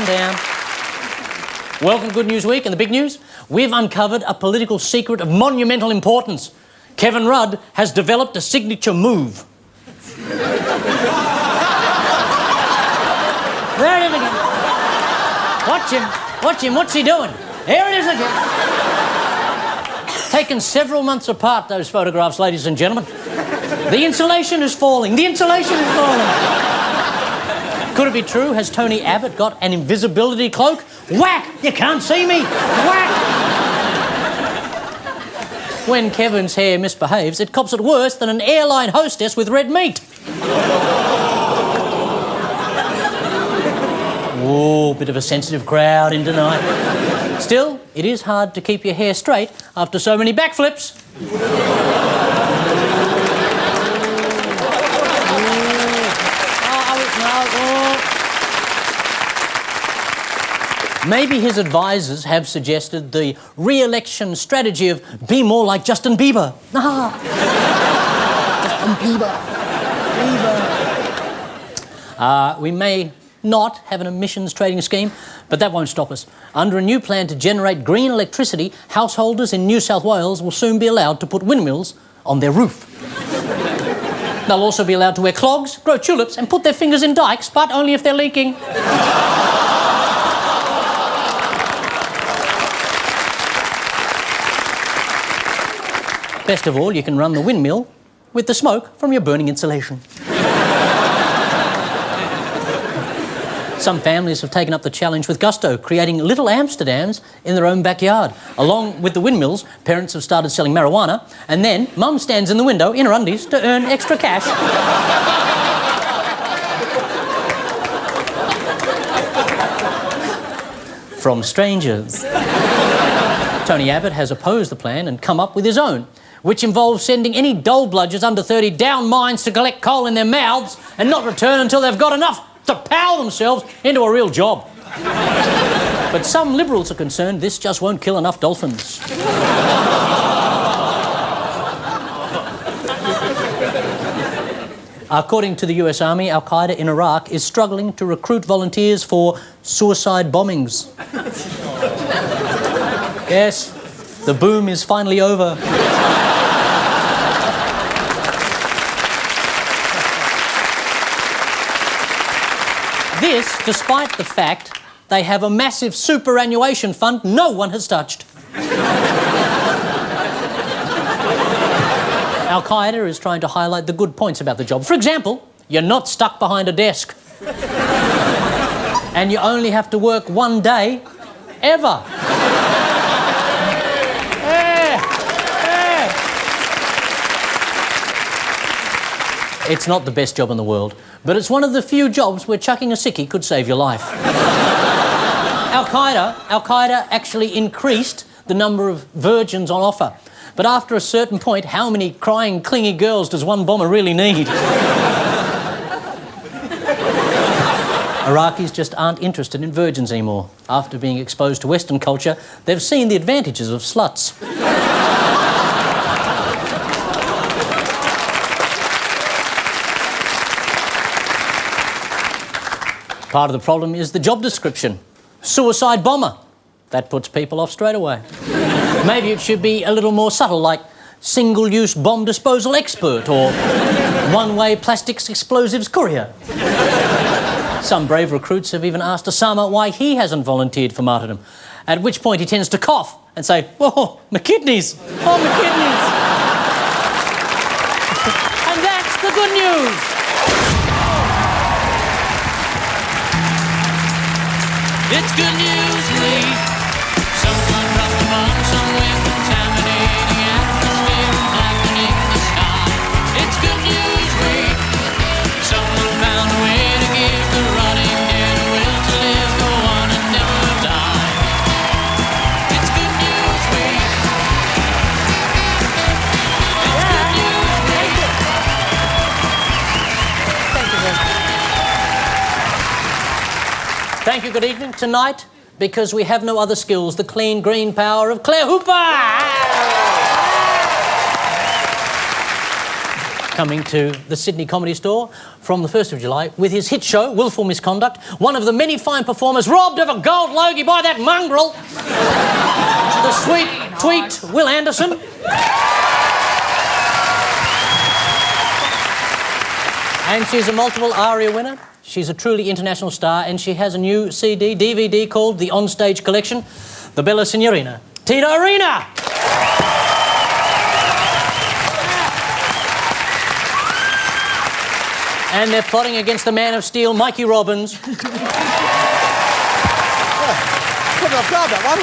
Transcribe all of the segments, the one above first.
calm down. Welcome to Good News Week, and the big news? We've uncovered a political secret of monumental importance. Kevin Rudd has developed a signature move. There it is again. Watch him, what's he doing? Here it is again. Taken several months apart, those photographs, ladies and gentlemen. The insulation is falling. Could it be true? Has Tony Abbott got an invisibility cloak? Whack! You can't see me! Whack! When Kevin's hair misbehaves, it cops it worse than an airline hostess with red meat. Oh, bit of a sensitive crowd in tonight. Still, it is hard to keep your hair straight after so many backflips. Maybe his advisors have suggested the re-election strategy of be more like Justin Bieber. Justin Bieber. We may not have an emissions trading scheme, but that won't stop us. Under a new plan to generate green electricity, householders in New South Wales will soon be allowed to put windmills on their roof. They'll also be allowed to wear clogs, grow tulips and put their fingers in dikes, but only if they're leaking. Best of all, you can run the windmill with the smoke from your burning insulation. Some families have taken up the challenge with gusto, creating little Amsterdams in their own backyard. Along with the windmills, parents have started selling marijuana, and then mum stands in the window in her undies to earn extra cash. From strangers. Tony Abbott has opposed the plan and come up with his own, which involves sending any dole bludgers under 30 down mines to collect coal in their mouths and not return until they've got enough to power themselves into a real job. But some Liberals are concerned this just won't kill enough dolphins. According to the US Army, Al-Qaeda in Iraq is struggling to recruit volunteers for suicide bombings. Yes, the boom is finally over. This, despite the fact they have a massive superannuation fund no one has touched. Al-Qaeda is trying to highlight the good points about the job. For example, you're not stuck behind a desk. And you only have to work one day, ever. It's not the best job in the world, but it's one of the few jobs where chucking a sickie could save your life. Al-Qaeda actually increased the number of virgins on offer. But after a certain point, how many crying, clingy girls does one bomber really need? Iraqis just aren't interested in virgins anymore. After being exposed to Western culture, they've seen the advantages of sluts. Part of the problem is the job description. Suicide bomber. That puts people off straight away. Maybe it should be a little more subtle, like single-use bomb disposal expert or one-way plastics explosives courier. Some brave recruits have even asked Osama why he hasn't volunteered for martyrdom, at which point he tends to cough and say, "Oh, my kidneys! Oh, my kidneys!" And that's the good news! It's good news week. Someone dropped a bomb somewhere, contaminating the atmosphere and blackening the sky. It's good news week. Someone found a way to give the rotting dead a will to live, go on and never die. It's good news week. It's good news week. Thank you, good evening. Tonight, because we have no other skills, the clean green power of Claire Hooper! coming to the Sydney Comedy Store from the 1st of July with his hit show, Willful Misconduct, one of the many fine performers robbed of a gold logie by that mongrel, the sweet, tweet Will Anderson. And she's a multiple ARIA winner. She's a truly international star, and she has a new CD, DVD called The Onstage Collection, The Bella Signorina, Tina Arena. And they're plotting against the Man of Steel, Mikey Robbins. Couldn't have got that one.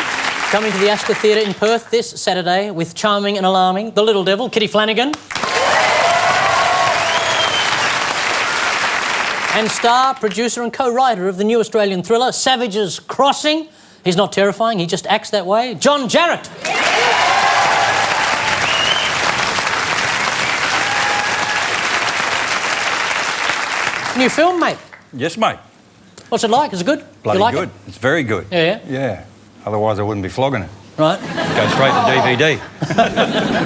Coming to the Astor Theatre in Perth this Saturday with charming and alarming The Little Devil, Kitty Flanagan. And star, producer and co-writer of the new Australian thriller, Savage's Crossing. He's not terrifying, he just acts that way. John Jarratt. New film, mate. Yes, mate. What's it like? Is it good? Bloody you like good. It? It's very good. Yeah? Yeah. Otherwise, I wouldn't be flogging it. Right. Go straight to DVD.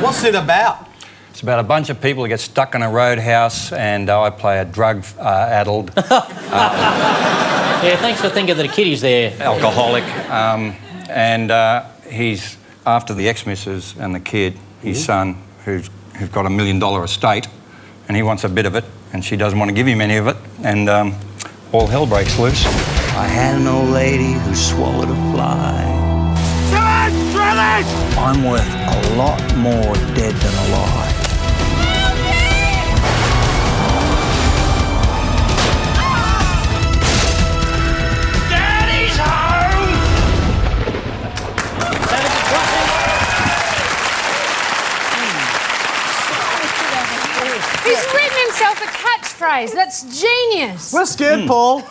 What's it about? It's about a bunch of people who get stuck in a roadhouse, and I play a drug-addled Yeah, thanks for thinking that a kitty's there. alcoholic, and he's after the ex-missus and the kid, his son, who've got $1 million estate, and he wants a bit of it, and she doesn't want to give him any of it, and all hell breaks loose. I had an old lady who swallowed a fly. I'm worth a lot more dead than alive. Daddy's home! He's written himself a catchphrase. That's genius. We're scared, Paul.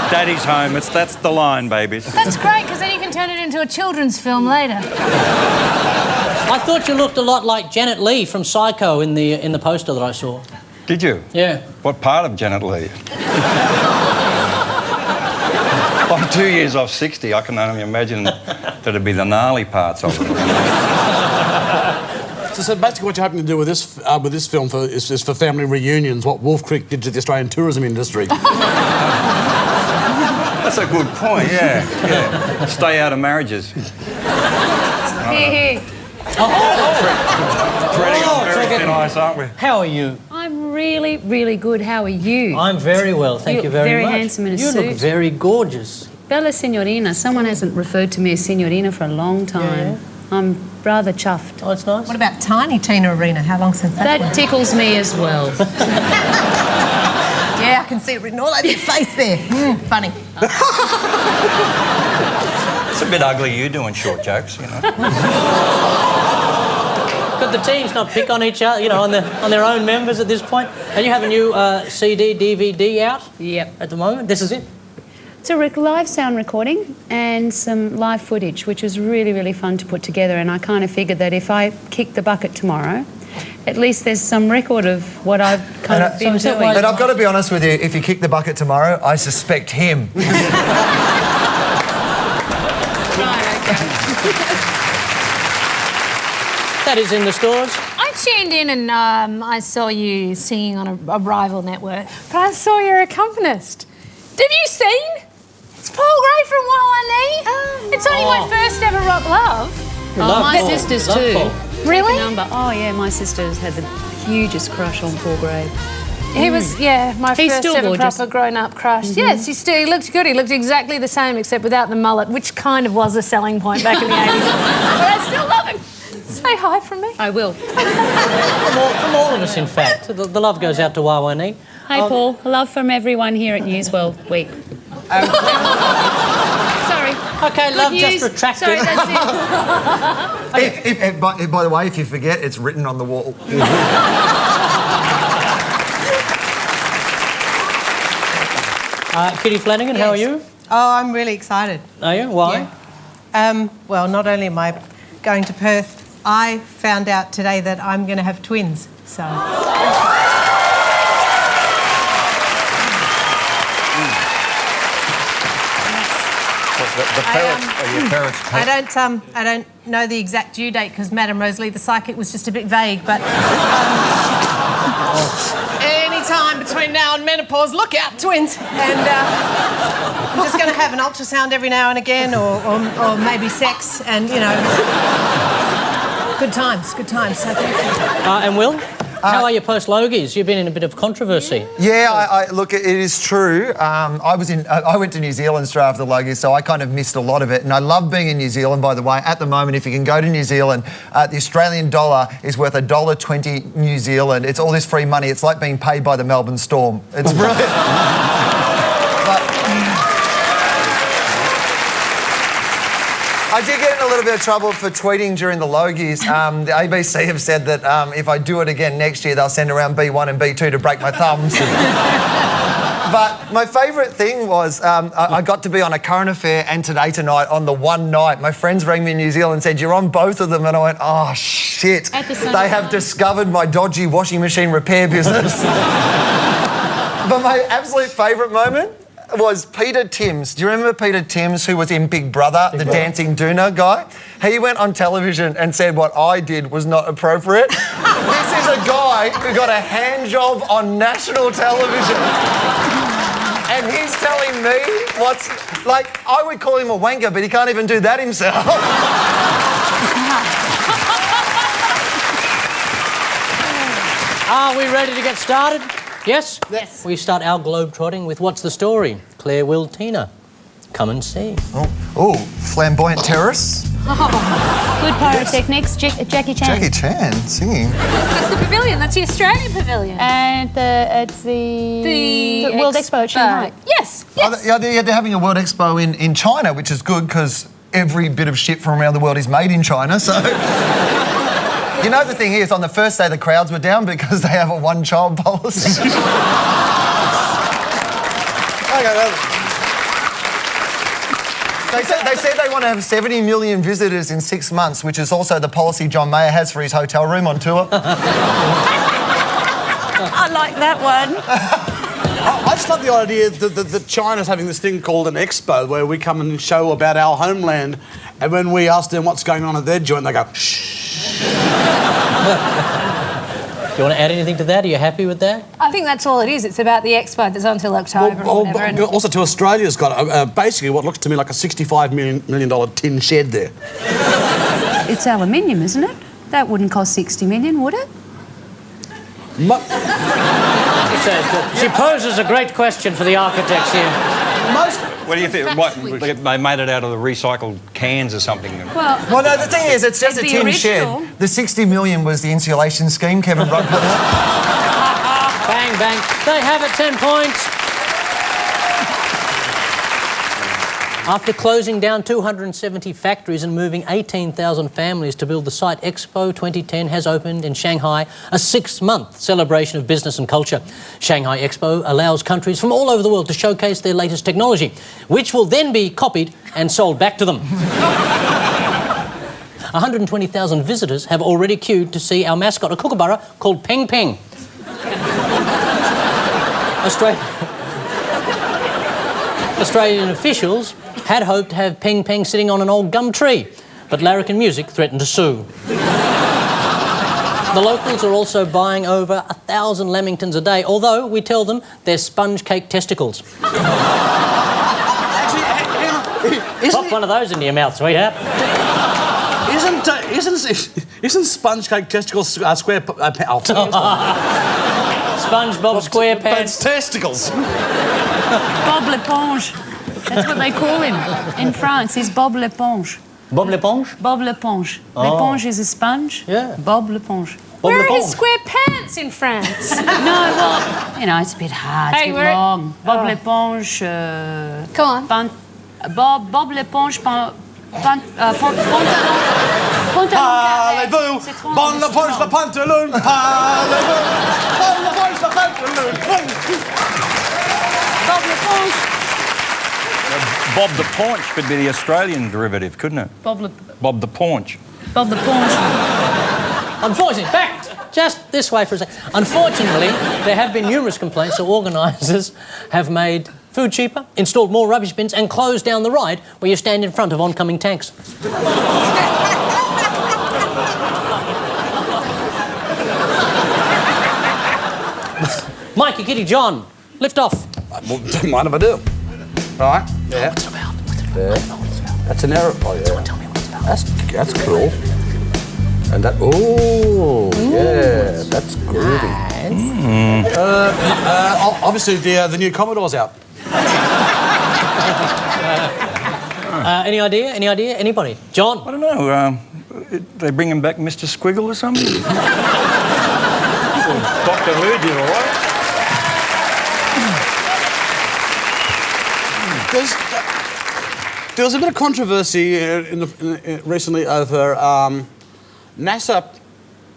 Daddy's home. That's the line, babies. That's great, because then you can turn it into a children's film later. I thought you looked a lot like Janet Leigh from Psycho in the poster that I saw. Did you? Yeah. What part of Janet Leigh? I'm 2 years off 60. I can only imagine that it'd be the gnarly parts of it. So basically what you're hoping to do with this film is for family reunions, what Wolf Creek did to the Australian tourism industry. That's a good point, yeah. Stay out of marriages. Here. Treading on very thin ice, aren't we? How are you? I'm really, really good. How are you? I'm very well, thank you very much. Very handsome in a you suit. look very gorgeous. Bella Signorina. Someone hasn't referred to me as Signorina for a long time. Yeah. I'm rather chuffed. Oh, it's nice. What about Tiny Tina Arena? How long since that? That tickles me as well. Yeah, I can see it written all over your face there. Funny. It's a bit ugly you doing short jokes, you know. Could the teams not pick on each other, you know, on their own members at this point? And you have a new CD, DVD out? Yep. At the moment? This is it? It's a live sound recording and some live footage, which was really, really fun to put together. And I kind of figured that if I kick the bucket tomorrow, at least there's some record of what I've kind of been doing. But I've got to be honest with you, if you kick the bucket tomorrow, I suspect him. Right, okay. That is in the stores. I tuned in and I saw you singing on a rival network, but I saw you're accompanist. Have you seen? It's Paul Gray from YYZ. It's only my first ever rock love. Love my Paul. sisters Love too. Paul. Really? Oh yeah, my sisters had the hugest crush on Paul Gray. He was, my He's first still ever gorgeous. proper grown-up crush. Yes, he looked good. He looked exactly the same except without the mullet, which kind of was a selling point back in the 80s. But I still love him. Say hi from me. I will. From all of us, in fact. The love goes out to YYZ. Hi, Paul. Love from everyone here at Newsworld Week. Sorry. Okay, love just retracted. Sorry, that's it. By the way, if you forget, it's written on the wall. Kitty Flanagan, how are you? Oh, I'm really excited. Are you? Why? Yeah. Well, not only am I going to Perth, I found out today that I'm going to have twins. So. The ferrets are your ferrets' pet. I don't know the exact due date because Madame Rosalie, the psychic, was just a bit vague, but any time between now and menopause, look out, twins. And I'm just going to have an ultrasound every now and again, or maybe sex, and you know, good times. So thank you. And Will? How are you post-Logies? You've been in a bit of controversy. Yeah, I look, it is true. I went to New Zealand straight after the Logies, so I kind of missed a lot of it. And I love being in New Zealand, by the way. At the moment, if you can go to New Zealand, the Australian dollar is worth $1.20 New Zealand. It's all this free money. It's like being paid by the Melbourne Storm. It's brilliant. I did get in a little bit of trouble for tweeting during the Logies. The ABC have said that if I do it again next year, they'll send around B1 and B2 to break my thumbs. But my favourite thing was I got to be on A Current Affair and Today Tonight on the one night. My friends rang me in New Zealand and said, "You're on both of them." And I went, "Oh, shit. They have discovered my dodgy washing machine repair business." But my absolute favourite moment was Peter Timms. Do you remember Peter Timms, who was in Big Brother, the dancing doona guy? He went on television and said what I did was not appropriate. This is a guy who got a hand job on national television. And he's telling me what's... Like, I would call him a wanker, but he can't even do that himself. Are we ready to get started? Yes? Yes. We start our globe-trotting with What's the Story? Claire, Will, Tina. Come and see. Oh, flamboyant terrorists. Good pyrotechnics. Jackie Chan. Jackie Chan singing. That's the pavilion. That's the Australian pavilion. And it's the World Expo at Shanghai. Yes. They're having a World Expo in China, which is good because every bit of shit from around the world is made in China, so... You know, the thing is, on the first day, the crowds were down because they have a one-child policy. They said they want to have 70 million visitors in 6 months, which is also the policy John Mayer has for his hotel room on tour. I like that one. I just love the idea that China's having this thing called an expo where we come and show about our homeland, and when we ask them what's going on at their joint, they go, shh. Do you want to add anything to that? Are you happy with that? I think that's all it is. It's about the expo that's until October or whatever. Also, to Australia's got basically what looks to me like a $65 million tin shed there. It's aluminium, isn't it? That wouldn't cost 60 million, would it? She poses a great question for the architects here. What do you think? What, they made it out of the recycled cans or something? Well, no, the thing is, it's just a tin shed. The 60 million was the insulation scheme Kevin Rudd put out. Bang, bang. They have it, 10 points. After closing down 270 factories and moving 18,000 families to build the site, Expo 2010 has opened in Shanghai, a 6-month celebration of business and culture. Shanghai Expo allows countries from all over the world to showcase their latest technology, which will then be copied and sold back to them. 120,000 visitors have already queued to see our mascot, a kookaburra called Peng Peng. Australian officials had hoped to have Peng Peng sitting on an old gum tree, but Larrikin Music threatened to sue. The locals are also buying over 1,000 lamingtons a day, although we tell them they're sponge cake testicles. Pop one of those into your mouth, sweetheart. Isn't sponge cake testicles square... SpongeBob SquarePants. Testicles. Bob l'Éponge. That's what they call him in France. He's Bob l'Éponge. Bob l'Éponge? Bob l'Éponge. L'Éponge is a sponge. Yeah. Bob l'Éponge. Where are his square pants in France? No, well, you know, it's a bit hard. It's a bit long. Bob l'Éponge. Go on. Bob l'Éponge. Pantalon. Parlez-vous, bon la poche la pantalon. Parlez-vous, bon la poche la pantalon. Bob l'Éponge. Bob the Paunch could be the Australian derivative, couldn't it? Bob the Paunch. Bob the Paunch. Unfortunately, back just this way for a second. Unfortunately, there have been numerous complaints, so organisers have made food cheaper, installed more rubbish bins and closed down the ride where you stand in front of oncoming tanks. Mikey, Kitty, John, lift off. Well, don't mind if I do. Right, yeah. What's it about? That's an arrow. Oh, yeah. Tell me what it's about. That's cool. And that, oh, yeah, that's groovy. Obviously, the new Commodore's out. Any idea? Any idea? Anybody? John? I don't know. They bringing back Mr. Squiggle or something? Dr. Luigi, all right? There was a bit of controversy recently over NASA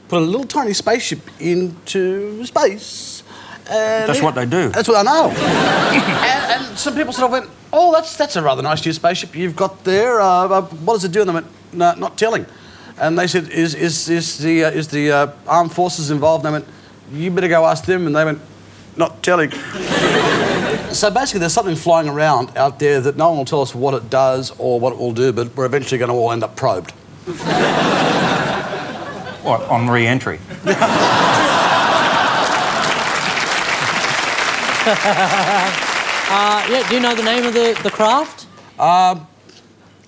put a little tiny spaceship into space. And That's what they do. That's what I know. and some people sort of went, "Oh, that's a rather nice new spaceship you've got there. What does it do?" And they went, "No, not telling." And they said, "Is the armed forces involved?" And they went, "You better go ask them." And they went, "Not telling." So basically, there's something flying around out there that no one will tell us what it does or what it will do, but we're eventually going to all end up probed. What, on re-entry? Yeah, do you know the name of the craft?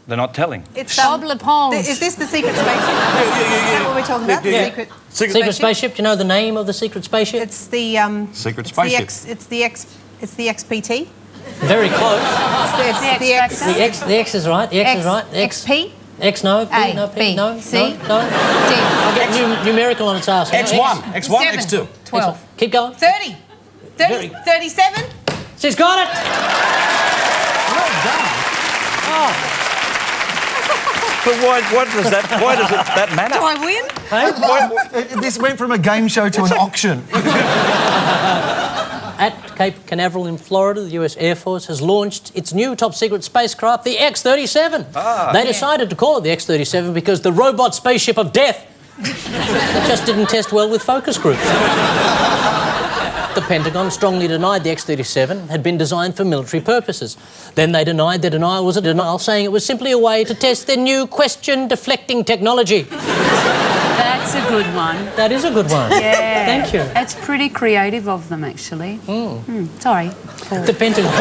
They're not telling. It's Bob LePonge. Is this the secret spaceship? Is that what we're talking about? Yeah. The Secret spaceship? Do you know the name of the secret spaceship? It's the Secret spaceship. It's the XPT. Very close. It's the X. The X is right. The X is right. The X. XP. X, no. P, A, no. P, B, no. C, no. D. I'll get numerical on its ass. X1, X1, Seven. X2. 12. Keep going. 30. 30. 37. She's got it. But why does that matter? Do I win? This went from a game show to an auction. At Cape Canaveral in Florida, the US Air Force has launched its new top-secret spacecraft, the X-37. They decided to call it the X-37 because the robot spaceship of death just didn't test well with focus groups. The Pentagon strongly denied the X-37 had been designed for military purposes. Then they denied their denial was a denial, saying it was simply a way to test their new question-deflecting technology. That's a good one. That is a good one. Yeah. Thank you. That's pretty creative of them, actually. Sorry. Paul. The Pentagon.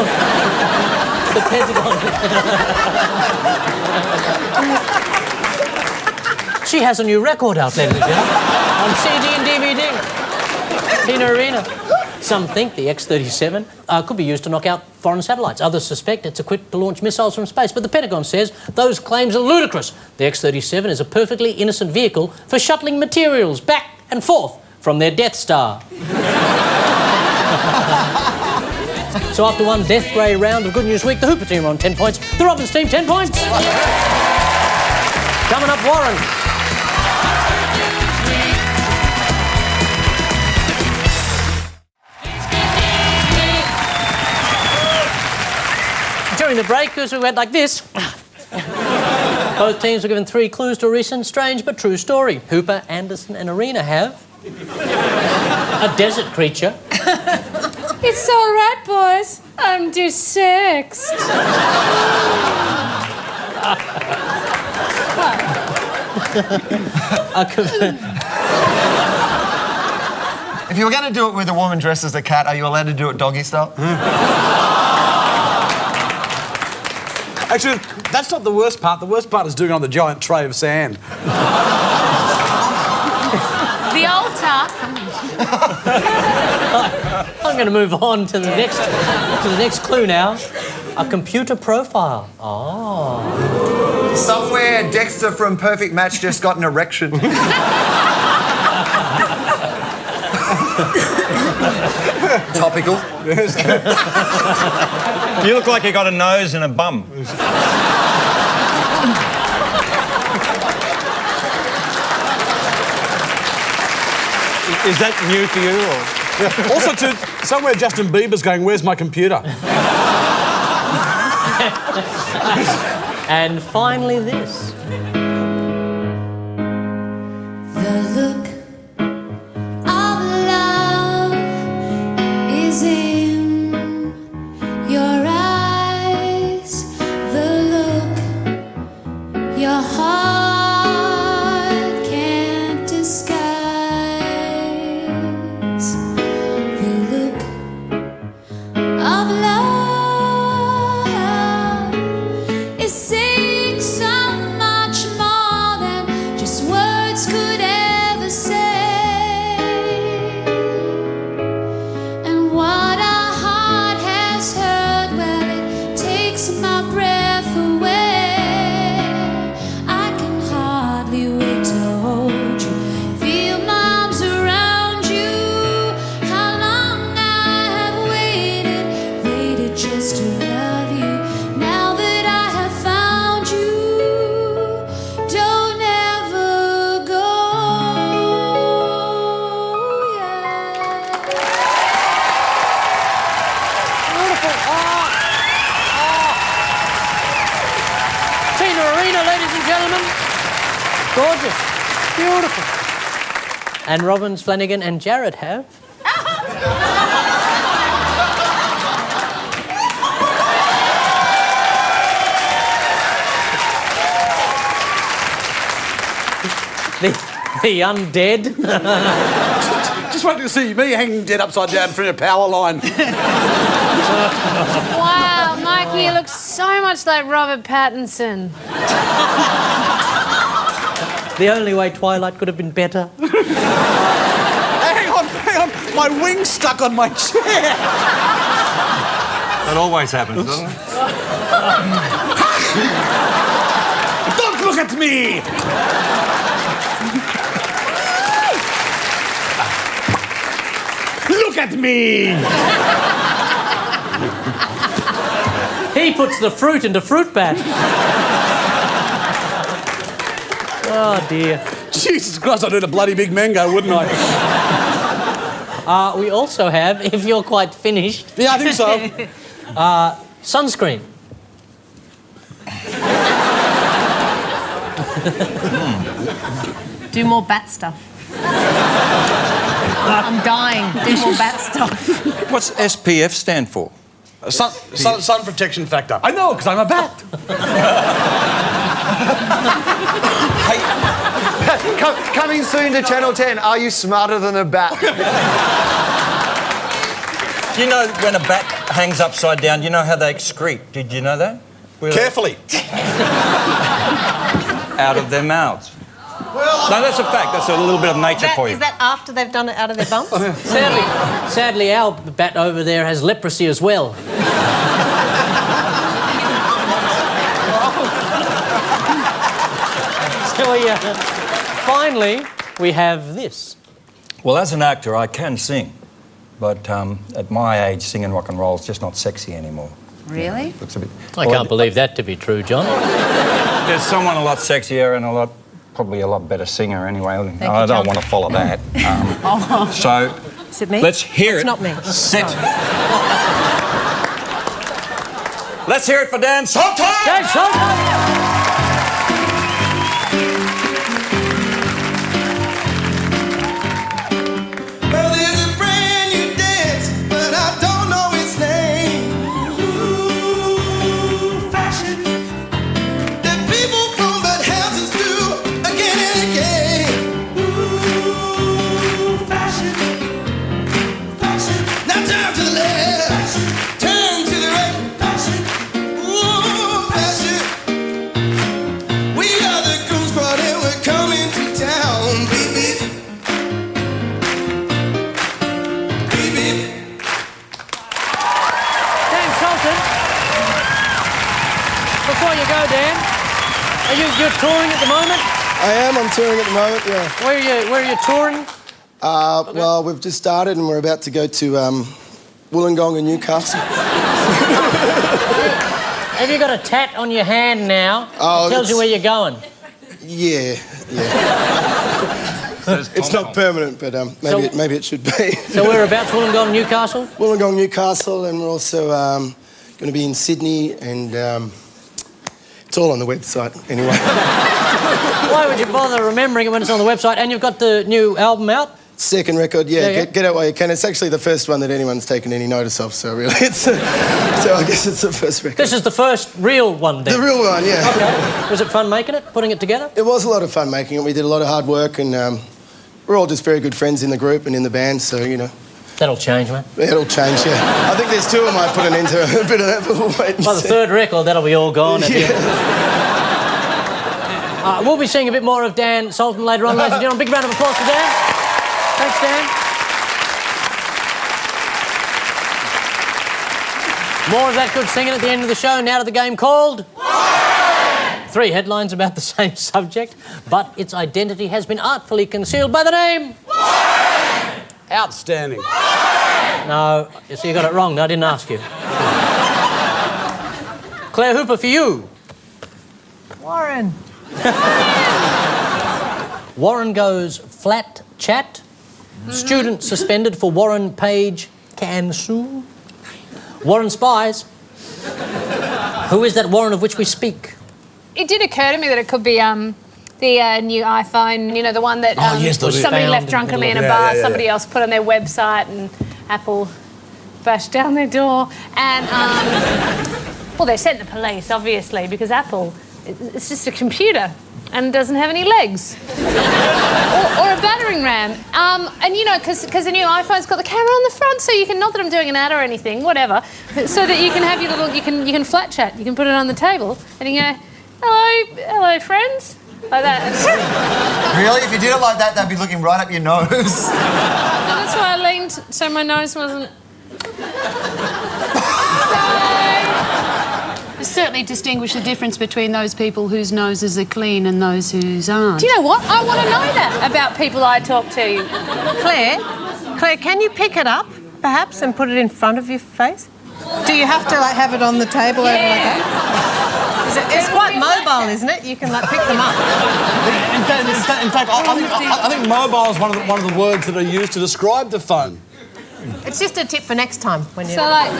The Pentagon. She has a new record out, ladies and gentlemen, on CD and DVD. Tina Arena. Some think the X-37 could be used to knock out foreign satellites. Others suspect it's equipped to launch missiles from space. But the Pentagon says those claims are ludicrous. The X-37 is a perfectly innocent vehicle for shuttling materials back and forth from their Death Star. So after one death ray round of Good News Week, the Hooper team are on 10 points. The Robbins team, 10 points. Coming up, Warren. During the break, as we went like this, both teams were given 3 clues to a recent, strange but true story. Hooper, Anderson and Arena have a desert creature. It's all right, boys. I'm desexed. If you were going to do it with a woman dressed as a cat, are you allowed to do it doggy style? Actually, that's not the worst part. The worst part is doing it on the giant tray of sand. The altar. I'm going to move on to the next clue now. A computer profile. Oh. Somewhere Dexter from Perfect Match just got an erection. Topical. You look like you got a nose and a bum. Is that new for you? Or? Also, somewhere Justin Bieber's going, "Where's my computer?" And finally this. The look of love is in your eyes. eyes, the look of love is saying so much more than just words could ever say. And what our heart has heard, well, it takes my breath away. I can hardly wait to hold you, feel my arms around you. How long I have waited, waited just to love you. Now that I have found you, don't ever go. Beautiful. Tina Arena, ladies and gentlemen. Gorgeous. Beautiful. And Robbins, Flanagan and Jarratt have... the undead. Just wanted to see me hanging dead upside down in front of a power line. Wow, Mikey, you look so much like Robert Pattinson. The only way Twilight could have been better. Hang on. My wing's stuck on my chair. That always happens, doesn't it? Don't look at me! Look at me! He puts the fruit into fruit bat. Oh, dear. Jesus Christ, I'd eat a bloody big mango, wouldn't I? We also have, if you're quite finished... Yeah, I think so. Sunscreen. Do more bat stuff. I'm dying. Do more bat stuff. What's SPF stand for? Sun protection factor. I know, because I'm a bat. Coming soon to Channel 10, are you smarter than a bat? Do you know when a bat hangs upside down, you know how they excrete? Did you know that? Carefully. Out of their mouths. No, that's a fact. That's a little bit of nature for you. Is that after they've done it out of their bums? Sadly, our bat over there has leprosy as well. So finally, we have this. Well, as an actor, I can sing. But at my age, singing rock and roll is just not sexy anymore. Really? Looks a bit... I can't believe that to be true, John. There's someone a lot sexier and probably a lot better singer anyway. I don't want to follow that. So Is it me? let's hear It's it. not me. Sit. Let's hear it for Dan Sultan! Dan Sultan! Before you go, Dan, you're touring at the moment? I am. I'm touring at the moment, yeah. Where are you touring? Well, we've just started and we're about to go to Wollongong and Newcastle. Have you got a tat on your hand now? Oh, It tells you where you're going. Yeah. It's not permanent, but maybe it should be. So whereabouts? Wollongong, Newcastle? Wollongong, Newcastle, and we're also going to be in Sydney, and it's all on the website anyway. Why would you bother remembering it when it's on the website? And you've got the new album out? Second record, yeah. Get out while you can. It's actually the first one that anyone's taken any notice of, so really it's... so I guess it's the first record. This is the first real one, then? The real one, yeah. Okay. Was it fun making it, putting it together? It was a lot of fun making it. We did a lot of hard work and we're all just very good friends in the group and in the band, so, you know. That'll change, mate. It'll change, yeah. I think there's two of might put an end to a bit of that, but we'll wait and By the see. third record, that'll be all gone. At the end. We'll be seeing a bit more of Dan Sultan later on, ladies and gentlemen. Big round of applause for Dan. Thanks, Dan. More of that good singing at the end of the show. Now to the game called... Three headlines about the same subject, but its identity has been artfully concealed by the name... Outstanding. No, so you got it wrong. I didn't ask you. Claire Hooper, for you. Warren. Warren goes flat chat. Student suspended for Warren Page can sue. Warren spies. Who is that Warren of which we speak? It did occur to me that it could be the new iPhone, you know, the one that somebody left drunkenly in a bar, somebody else put on their website and Apple bashed down their door. And, well, they sent the police, obviously, because Apple, it's just a computer and doesn't have any legs. or a battering ram. And, you know, because the new iPhone's got the camera on the front, so you can, not that I'm doing an ad or anything, whatever, so that you can have your little, you can flat chat, you can put it on the table and you go, hello, friends. Like that. Really? If you did it like that, they'd be looking right up your nose. That's why I leaned so my nose wasn't... Certainly distinguish the difference between those people whose noses are clean and those whose aren't. Do you know what? I want to know that about people I talk to. Claire, can you pick it up, perhaps, and put it in front of your face? Do you have to, like, have it on the table over like that? It's quite mobile, isn't it? You can, like, pick them up. In fact, I think mobile is one of the words that are used to describe the phone. It's just a tip for next time when you... So, like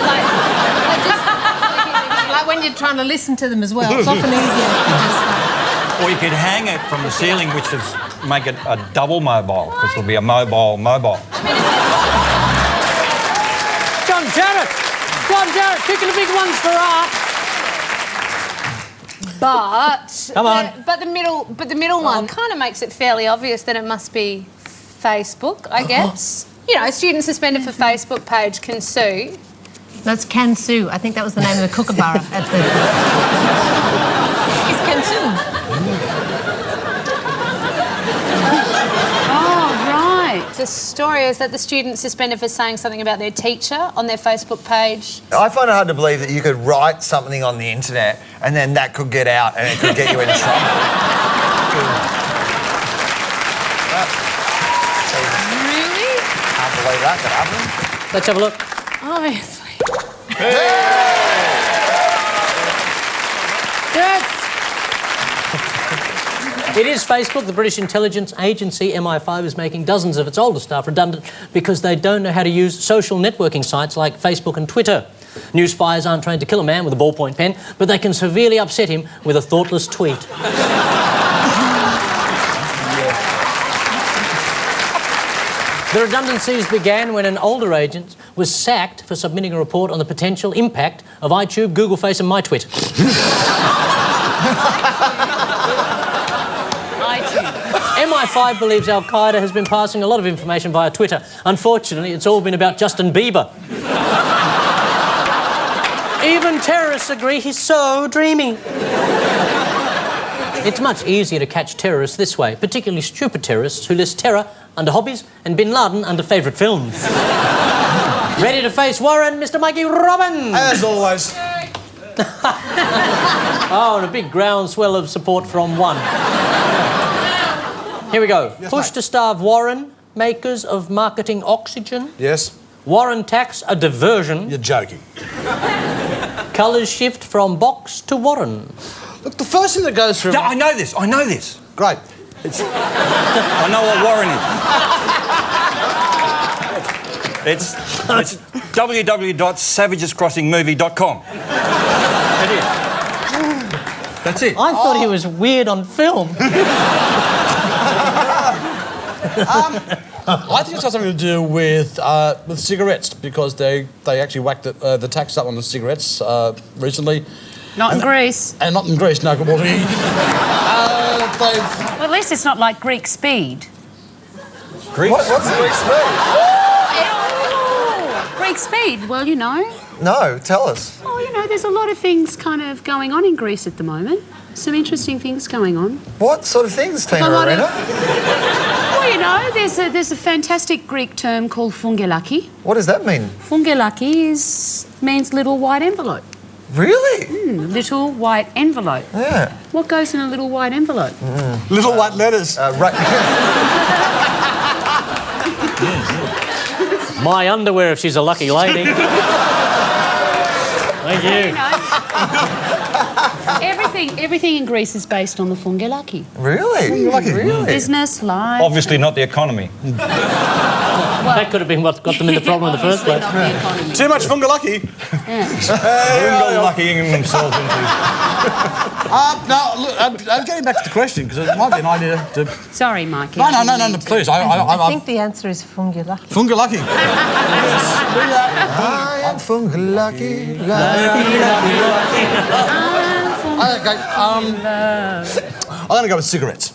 when you're trying to listen to them as well. It's often easier. Or you could hang it from the ceiling, which is make it a double mobile, because it'll be a mobile. John Jarratt, picking the big ones for art. But... Come on. But the middle one kind of makes it fairly obvious that it must be Facebook, I guess. You know, a student suspended for Facebook page can sue. That's can sue. I think that was the name of the kookaburra at the... It's can sue. Oh, right. The story is that the student suspended for saying something about their teacher on their Facebook page. I find it hard to believe that you could write something on the internet and then that could get out and it could get you in trouble. Really? Can't believe that happened. Let's have a look. Obviously. It is Facebook. The British intelligence agency MI5 is making dozens of its older staff redundant because they don't know how to use social networking sites like Facebook and Twitter. New spies aren't trained to kill a man with a ballpoint pen, but they can severely upset him with a thoughtless tweet. The redundancies began when an older agent was sacked for submitting a report on the potential impact of iTube, Google Face and MyTwit. MI5 believes Al-Qaeda has been passing a lot of information via Twitter. Unfortunately, it's all been about Justin Bieber. Even terrorists agree he's so dreamy. It's much easier to catch terrorists this way, particularly stupid terrorists who list terror under hobbies and Bin Laden under favourite films. Ready to face Warren, Mr. Mikey Robbins? As always. Oh, and a big groundswell of support from one. Here we go. Yes, Push mate. to starve Warren, makers of marketing oxygen. Yes. Warren tax a diversion. You're joking. Colours shift from box to Warren. Look, the first thing that goes through... No, I know this. Great. I know what Warren is. It's www.savagescrossingmovie.com. It is. That's it. I thought he was weird on film. I think it's got something to do with cigarettes, because they actually whacked the tax up on the cigarettes recently. Not in Greece. And not in Greece, no. Well, Well, at least it's not like Greek speed. What's Greek speed? Greek speed, well, you know. No, tell us. Oh, you know, there's a lot of things kind of going on in Greece at the moment. Some interesting things going on. What sort of things, Tina Arena? Well, you know, there's a fantastic Greek term called fungelaki. What does that mean? Fungelaki means little white envelope. Really? Little white envelope. Yeah. What goes in a little white envelope? Little white letters. My underwear if she's a lucky lady. Thank you. Everything in Greece is based on the fungelaki. Really? Really? Business, life. Obviously not the economy. That could have been what got them in the problem in the first place. Too much fungalaki. Luckying themselves into. Now, look, I'm getting back to the question because it might be an idea to... Sorry, Mikey. No, please. I think the answer is fungalaki. Fungalaki. I am fungalaki. Okay, I'm going to go with cigarettes.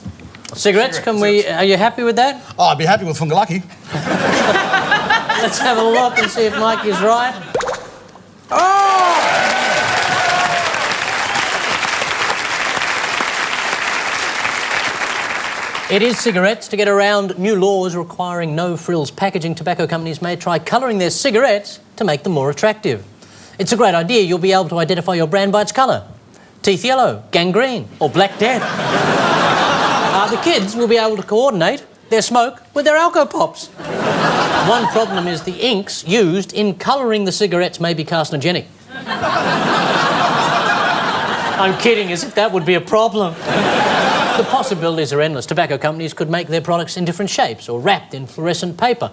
Cigarettes, are you happy with that? Oh, I'd be happy with fungalaki. Let's have a look and see if Mikey's right. It is cigarettes. To get around new laws requiring no-frills packaging, tobacco companies may try colouring their cigarettes to make them more attractive. It's a great idea. You'll be able to identify your brand by its colour. Teeth yellow, gangrene, or black death. The kids will be able to coordinate their smoke with their Alco Pops. One problem is the inks used in colouring the cigarettes may be carcinogenic. I'm kidding, as if that would be a problem. The possibilities are endless. Tobacco companies could make their products in different shapes or wrapped in fluorescent paper.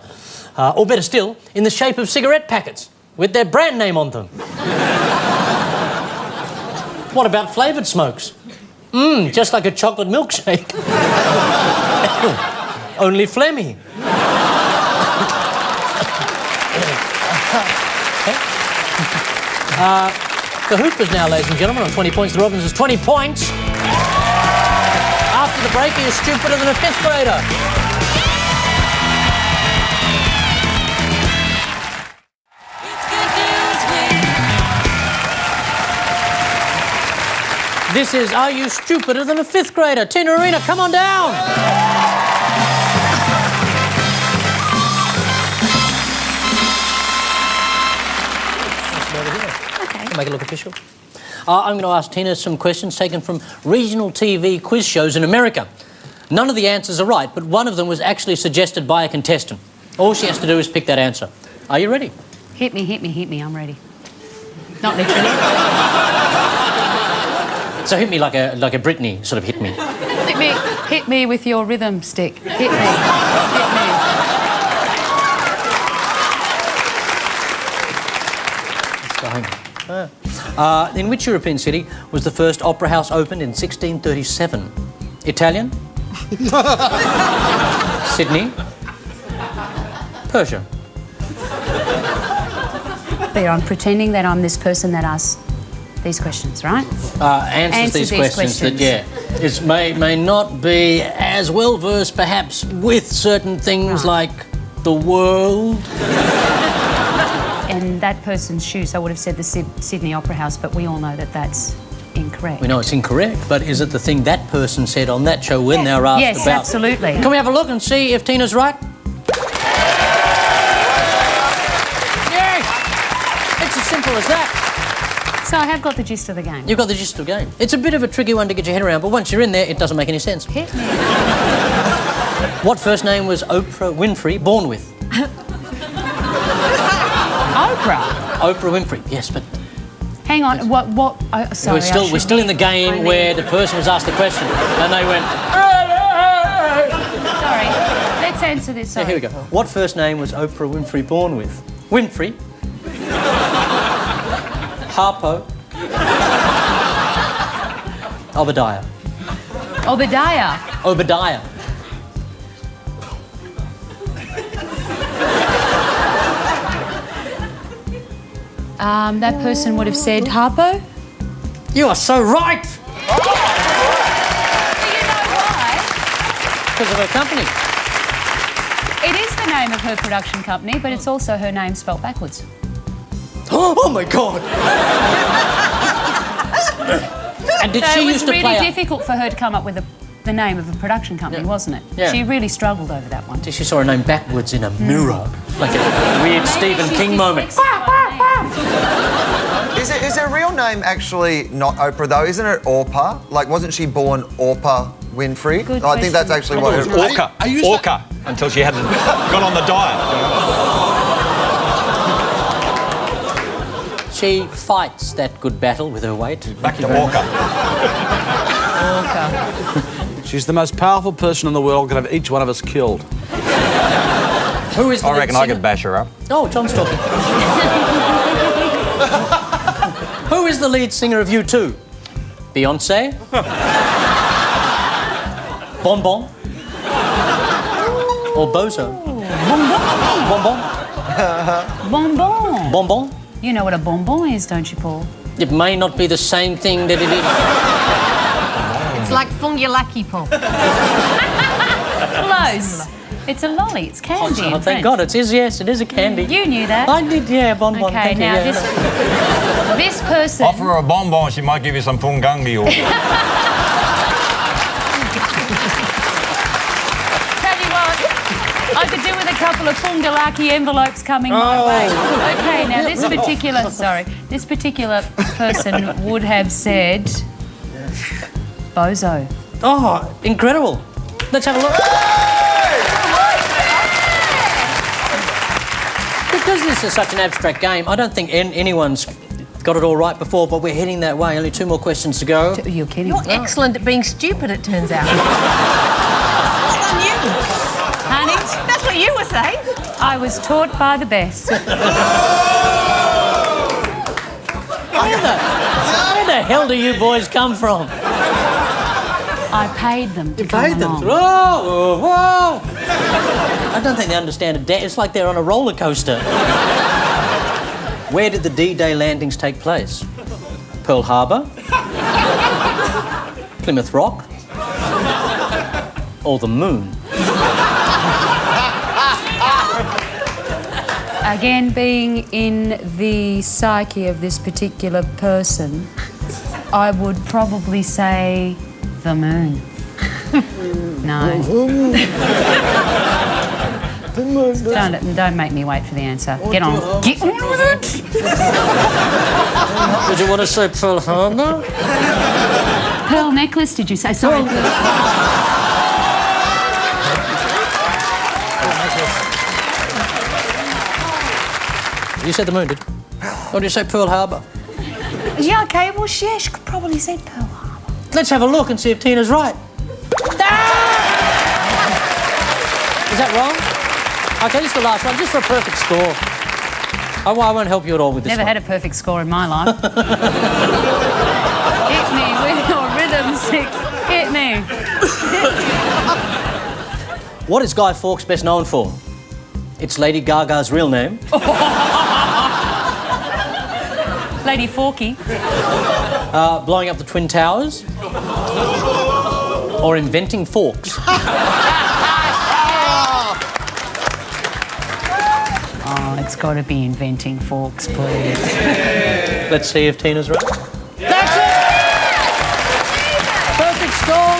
Or better still, in the shape of cigarette packets with their brand name on them. What about flavoured smokes? Just like a chocolate milkshake. Only phlegmy. The Hoopers now, ladies and gentlemen, on 20 points. The Robbins is 20 points. After the break, he is stupider than a 5th grader. This is Are You Stupider Than a 5th Grader? Tina Arena, come on down. Okay. Make it look official. I'm going to ask Tina some questions taken from regional TV quiz shows in America. None of the answers are right, but one of them was actually suggested by a contestant. All she has to do is pick that answer. Are you ready? Hit me, I'm ready. Not literally. So hit me like a Britney sort of hit me. Hit me with your rhythm stick. Hit me. In which European city was the first opera house opened in 1637? Italian? Sydney? Persia? But I'm pretending that I'm this person that asks these questions, right? Answers these questions that, it may not be as well versed perhaps with certain things like the world. In that person's shoes, I would have said the Sydney Opera House, but we all know that that's incorrect. We know it's incorrect, but is it the thing that person said on that show when they're asked about? Yes, absolutely. Can we have a look and see if Tina's right? Yay! It's as simple as that. So I have got the gist of the game. You've got the gist of the game. It's a bit of a tricky one to get your head around, but once you're in there, it doesn't make any sense. Hit me. What first name was Oprah Winfrey born with? Oprah? Oprah Winfrey, yes, but... Hang on, what sorry, We're still in the game where the person was asked the question and they went... Sorry, let's answer this. Sorry. Yeah, here we go. What first name was Oprah Winfrey born with? Winfrey. Harpo. Obadiah. Obadiah. Obadiah. That person would have said Harpo. You are so right! Do you know why? Because of her company. the name of her production company, but it's also her name spelt backwards. Oh my God! And did So she it was used to really play? difficult for her to come up with the name of a production company, wasn't it? Yeah. She really struggled over that one. She saw her name backwards in a mirror, like a weird Stephen King moment. Is her real name actually not Oprah though? Isn't it Orpah? Like, wasn't she born Orpah Winfrey? Good I think that's actually what her... Orca. Orca. Until she hadn't got on the diet. She fights that good battle with her weight. Back to Orca. She's the most powerful person in the world, could have each one of us killed. Who is the I lead reckon I singer? could bash her up. Oh, John's talking. Who is the lead singer of U2? Beyonce? Bon Bon? Or Bozo? Bon Bon? Bonbon. Bon Bon? You know what a bonbon is, don't you, Paul? It may not be the same thing that it is. It's like fungulaki, Paul. Close. It's a lolly. It's candy. Oh, in thank French. God, it is, yes, it is a candy. You knew that. I did, yeah, Bon Bon. Okay, thank you, now yeah. this person. Offer her a bonbon, she might give you some pungangi or... Tell you what, I could do with a couple of fungalaki envelopes coming my way. Okay, now this particular person would have said Bozo. Oh, incredible. Let's have a look. Because this is such an abstract game, I don't think anyone's got it all right before, but we're heading that way. Only 2 more questions to go. You're kidding. You're excellent at being stupid, it turns out. Good on you. Honey, That's what you were saying. I was taught by the best. Where the hell do you boys come from? I paid them to come along. Whoa, whoa! I don't think they understand it. It's like they're on a roller coaster. Where did the D-Day landings take place? Pearl Harbor? Plymouth Rock? Or the moon? Again, being in the psyche of this particular person, I would probably say the moon. No. Don't make me wait for the answer. Get on. Get on with it. Did you want to say Pearl Harbor? Pearl necklace, did you say? Sorry. You said the moon, did you? Or did you say Pearl Harbor? Yeah, okay, well, yeah, she could probably say Pearl Harbor. Let's have a look and see if Tina's right. Is that wrong? Okay, this is the last one, just for a perfect score. I won't help you at all with this Never one. had a perfect score in my life. Hit me with your rhythm six. Hit me. What is Guy Fawkes best known for? It's Lady Gaga's real name. Lady Forky. Blowing up the Twin Towers. Or inventing forks. Oh, it's got to be inventing forks, please. Let's see if Tina's right. That's it! Perfect score.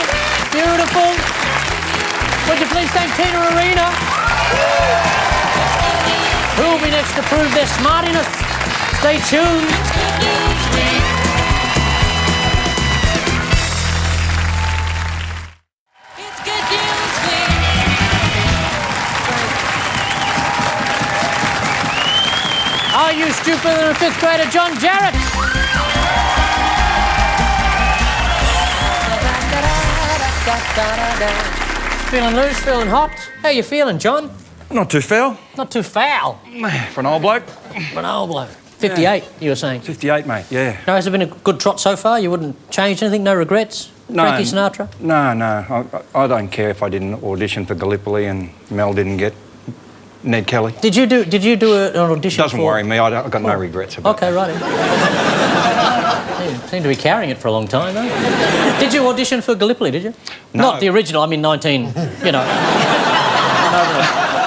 Beautiful. Would you please thank Tina Arena? Who will be next to prove their smartiness? Stay tuned. It's good news week. Are you stupider than a 5th grader, John Jarratt? Feeling loose, feeling hot? How you feeling, John? Not too foul. Not too foul. For an old bloke. For an old bloke. 58, you were saying? 58, mate, yeah. No, has it been a good trot so far? You wouldn't change anything? No regrets? No. Frankie Sinatra? No. I don't care if I didn't audition for Gallipoli and Mel didn't get Ned Kelly. Did you do an audition Doesn't for... worry me. I've got no regrets about Okay, right. You seem to be carrying it for a long time, though. Did you audition for Gallipoli, did you? No. Not the original, I mean 19, you know.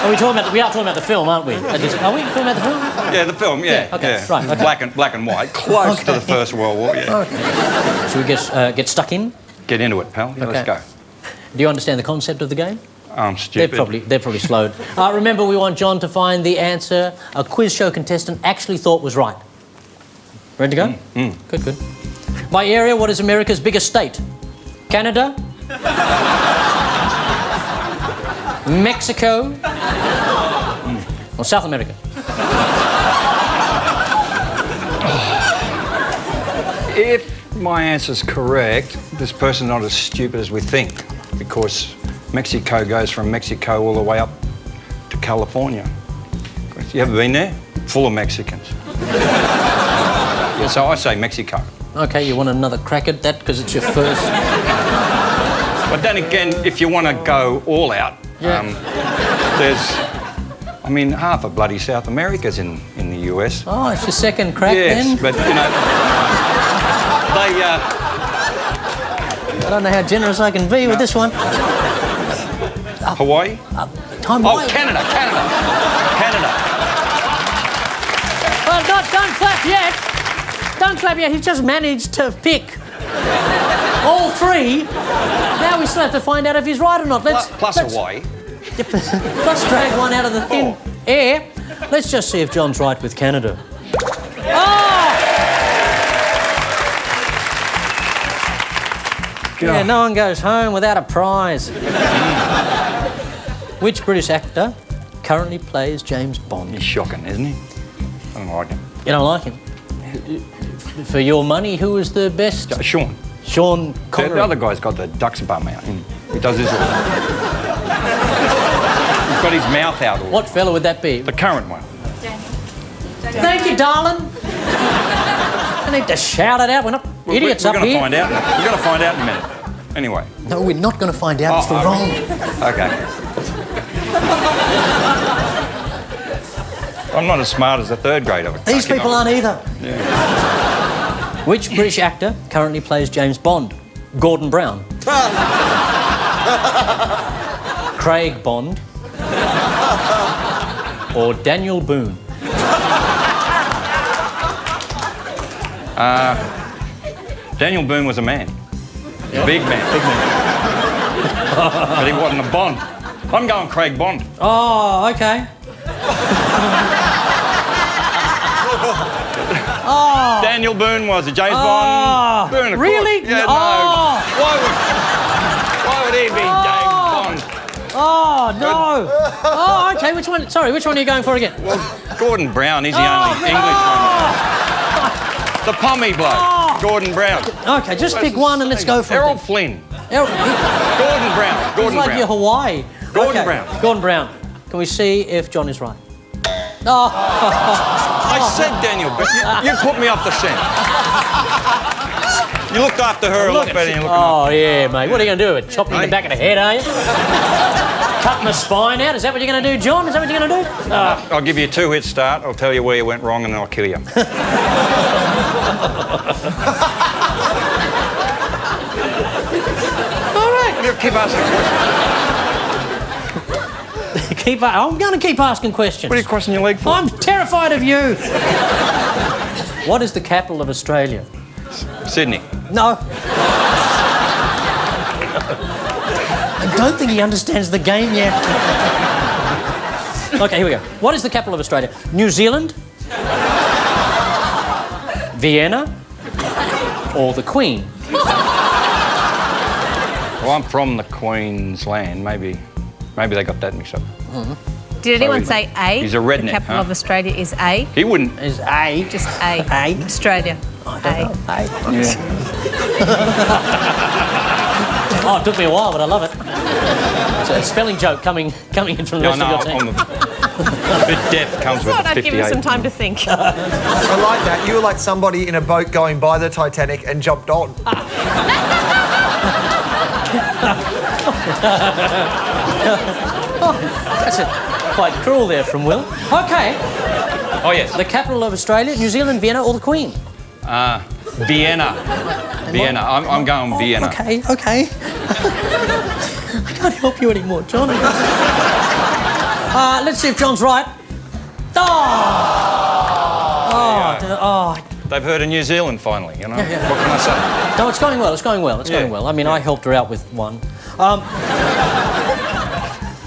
Are we talking about? We are talking about the film, aren't we? Are we talking about the film? Yeah, the film, yeah. Okay, yeah. right, okay. Black and white, close to the First World War, yeah. Okay. Should we get stuck in? Get into it, pal. Yeah, Okay. let's go. Do you understand the concept of the game? I'm stupid. They're probably slowed. Remember, we want John to find the answer a quiz show contestant actually thought was right. Ready to go? Good. By area, what is America's biggest state? Canada? Mexico? Or South America? If my answer's correct, this person's not as stupid as we think, because Mexico goes from Mexico all the way up to California. You ever been there? Full of Mexicans. Yeah, so I say Mexico. Okay, you want another crack at that because it's your first? But then again, if you want to go all out, I mean, half of bloody South America's in the US. Oh, it's your second crack yes, then? But, you know, I don't know how generous I can be with this one. Hawaii? Hawaii. Canada. Well, don't clap yet. Don't clap yet. He's just managed to pick all three. Now we still have to find out if he's right or not. Plus Hawaii. Let's drag one out of the thin air. Let's just see if John's right with Canada. Yeah, no one goes home without a prize. Which British actor currently plays James Bond? He's shocking, isn't he? I don't like him. You don't like him? For your money, who is the best? Sean Connery. The other guy's got the duck's bum out. He does this all the time. He's got his mouth out all. What fella would that be? The current one. Thank you, darling. I need to shout it out. We're not idiots up here. We're going to find out in a minute. Anyway. No, we're not going to find out. It's the wrong. Okay. I'm not as smart as a third grader. These people aren't either. Yeah. Which British actor currently plays James Bond? Gordon Brown. Craig Bond. Or Daniel Boone. Daniel Boone was a man. A big man. But he wasn't a Bond. I'm going Craig Bond. Oh, okay. Daniel Boone was a James Bond. Boone, of really? course. Yeah, no. Why would he be James Bond? Oh, no. Oh, okay. Which one? Sorry, which one are you going for again? Well, Gordon Brown, he's the only English one. The pommy bloke, Gordon Brown. Okay, just pick one and let's go for it. Errol Flynn. Gordon Brown. It's like your Hawaii. Gordon Brown. Gordon Brown. Can we see if John is right? Oh. I said Daniel, but you put me off the scent. You looked after her a lot better than you looked after me. Yeah, mate. What are you going to do? Chop me in the back of the head, are you? Cut my spine out? Is that what you're going to do, John? Is that what you're going to do? I'll give you a 2-hit start. I'll tell you where you went wrong and then I'll kill you. All right. You keep asking questions. I'm going to keep asking questions. What are you crossing your leg for? I'm terrified of you. What is the capital of Australia? Sydney. No. I don't think he understands the game yet. Okay, here we go. What is the capital of Australia? New Zealand? Vienna? Or the Queen? Well, I'm from the Queensland. Maybe they got that mixed up. Did anyone say A? He's a redneck, The capital of Australia is A. He wouldn't. Is A. Just A. A. Australia. A. Yeah. Oh, it took me a while, but I love it. It's a spelling joke coming in from the rest of your team. I'm a bit deaf comes with Thought a I'd 58. give you some time to think. I like that. You were like somebody in a boat going by the Titanic and jumped on. That's quite cruel there from Will. Okay. Oh, yes. The capital of Australia, New Zealand, Vienna, or the Queen? Vienna. Vienna. I'm going Vienna. Okay. I can't help you anymore, John. Let's see if John's right. They've heard of New Zealand finally, you know? Yeah. What can I say? No, it's going well, it's going well, it's going well. I mean, I helped her out with one.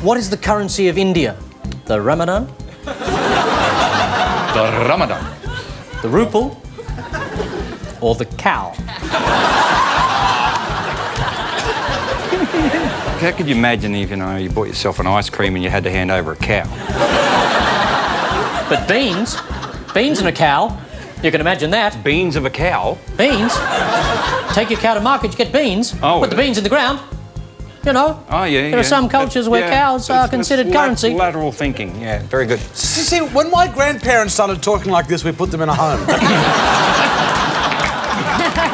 What is the currency of India? The Ramadan? The Ramadan. The Rupal? Or the cow? How could you imagine if, you bought yourself an ice cream and you had to hand over a cow? But beans and a cow, you can imagine that. Beans of a cow? Beans? Take your cow to market, you get beans. Put the beans in the ground. You know. Oh, yeah, There are some cultures where cows are considered currency. Lateral thinking, yeah, very good. See, when my grandparents started talking like this, we put them in a home.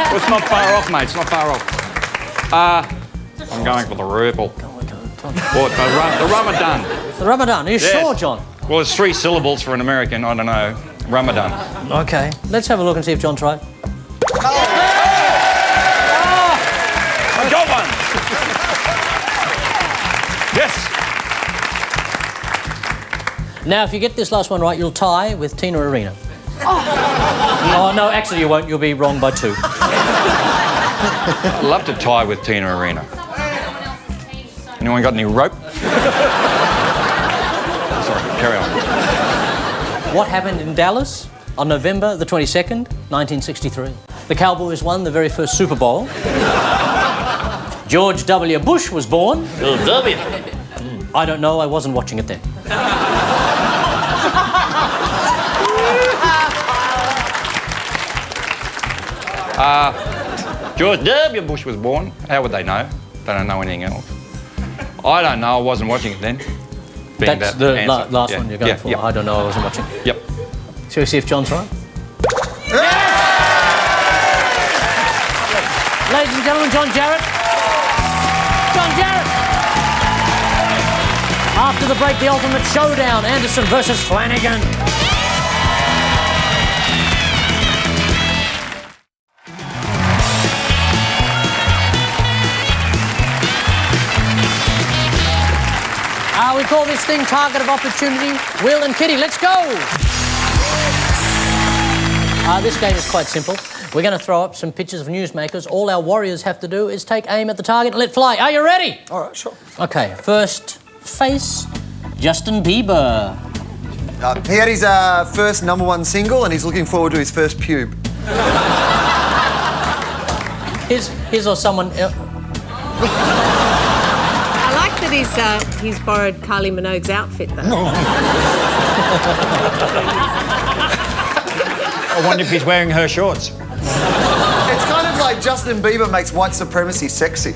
Well, it's not far off, mate, it's not far off. I'm going for the Rupal. What, the Ramadan? The Ramadan, are you sure, John? Well, it's 3 syllables for an American, I don't know. Ramadan. Okay, let's have a look and see if John's right. I got one! Yes! Now, if you get this last one right, you'll tie with Tina Arena. Oh, no, actually you won't. You'll be wrong by 2. I'd love to tie with Tina Arena. Anyone got any rope? Sorry, carry on. What happened in Dallas on November the 22nd, 1963? The Cowboys won the very first Super Bowl. George W. Bush was born. W. I don't know, I wasn't watching it then. George W. Bush was born. How would they know? They don't know anything else. I don't know, I wasn't watching it then. That's the last one you're going for. Yep. I don't know, I wasn't watching. Yep. Shall we see if John's right? Ladies and gentlemen, John Jarratt. John Jarratt. After the break, the ultimate showdown, Anderson versus Flanagan. We call this thing Target of Opportunity. Will and Kitty, let's go! This game is quite simple. We're going to throw up some pictures of newsmakers. All our warriors have to do is take aim at the target and let fly. Are you ready? All right, sure. Okay, first face, Justin Bieber. He had his first #1 single and he's looking forward to his first pube. His or someone else. I like that he's borrowed Kylie Minogue's outfit, though. I wonder if he's wearing her shorts. It's kind of like Justin Bieber makes white supremacy sexy.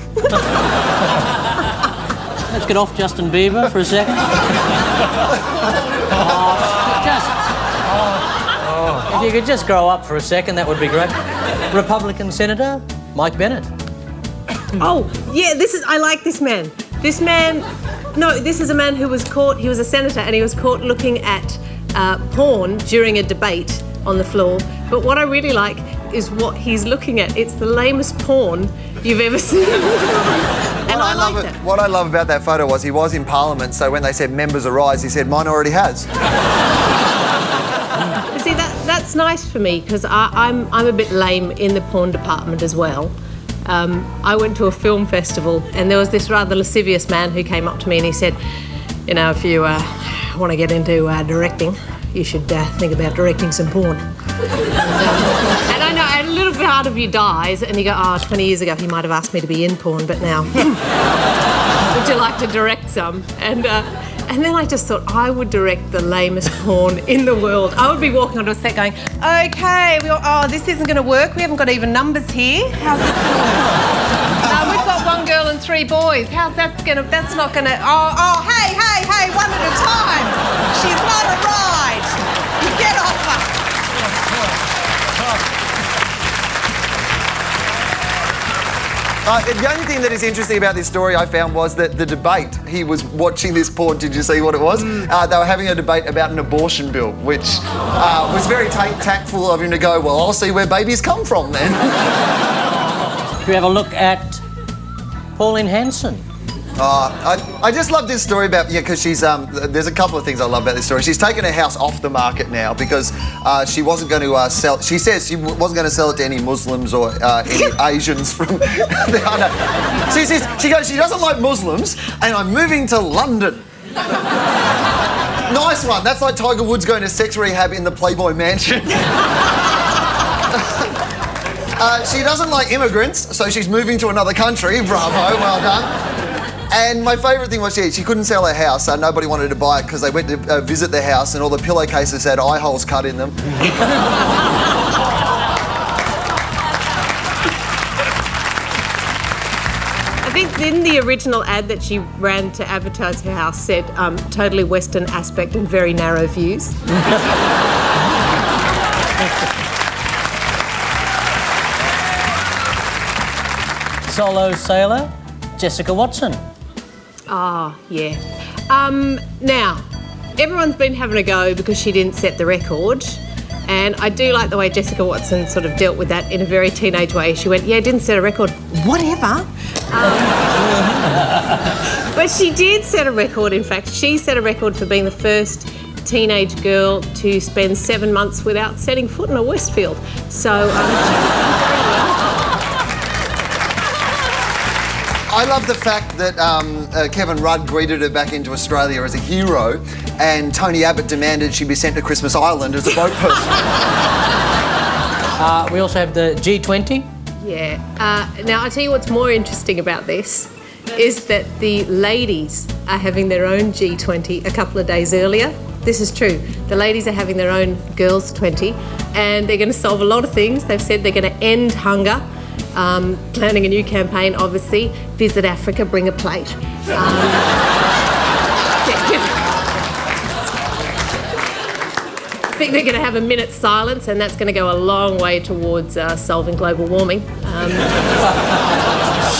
Let's get off Justin Bieber for a second. If you could just grow up for a second, that would be great. Republican Senator Mike Bennett. Oh, yeah, I like this man. This is a man who was caught, he was a senator, and he was caught looking at porn during a debate on the floor. But what I really like is what he's looking at. It's the lamest porn you've ever seen. And I like that. What I love about that photo was he was in Parliament, so when they said members arise, he said, mine already has. You see, that's nice for me, because I'm a bit lame in the porn department as well. I went to a film festival and there was this rather lascivious man who came up to me and he said, you know, if you want to get into directing, you should think about directing some porn. And I know, a little part of you dies and you go, 20 years ago he might have asked me to be in porn, but now, would you like to direct some? And then I just thought I would direct the lamest porn in the world. I would be walking onto a set going, okay, this isn't going to work. We haven't got even numbers here. How's this going to work? We've got 1 girl and 3 boys. How's that's not going to, hey, one at a time. She's not a ride. You get off her. The only thing that is interesting about this story I found was that the debate, he was watching this porn, did you see what it was? They were having a debate about an abortion bill, which was very tactful of him to go, well, I'll see where babies come from then. Can we have a look at Pauline Hanson? I just love this story about, because she's, there's a couple of things I love about this story. She's taken her house off the market now because she wasn't going to sell, she says she wasn't going to sell it to any Muslims or any Asians from, She says, she goes, she doesn't like Muslims and I'm moving to London. Nice one. That's like Tiger Woods going to sex rehab in the Playboy Mansion. She doesn't like immigrants, so she's moving to another country. Bravo, well done. And my favourite thing was she couldn't sell her house, so nobody wanted to buy it because they went to visit the house and all the pillowcases had eye holes cut in them. I think in the original ad that she ran to advertise her house said totally Western aspect and very narrow views. Solo sailor, Jessica Watson. Oh, yeah. Now, everyone's been having a go because she didn't set the record. And I do like the way Jessica Watson sort of dealt with that in a very teenage way. She went, yeah, didn't set a record. Whatever. But she did set a record, in fact. She set a record for being the first teenage girl to spend 7 months without setting foot in a Westfield. So, I love the fact that Kevin Rudd greeted her back into Australia as a hero and Tony Abbott demanded she be sent to Christmas Island as a boat person. We also have the G20. yeah. Now, I'll tell you what's more interesting about this is that the ladies are having their own G20 a couple of days earlier. This is true. The ladies are having their own Girls 20 and they're going to solve a lot of things. They've said they're going to end hunger. Planning a new campaign, obviously. Visit Africa, bring a plate. I think they're going to have a minute's silence, and that's going to go a long way towards solving global warming.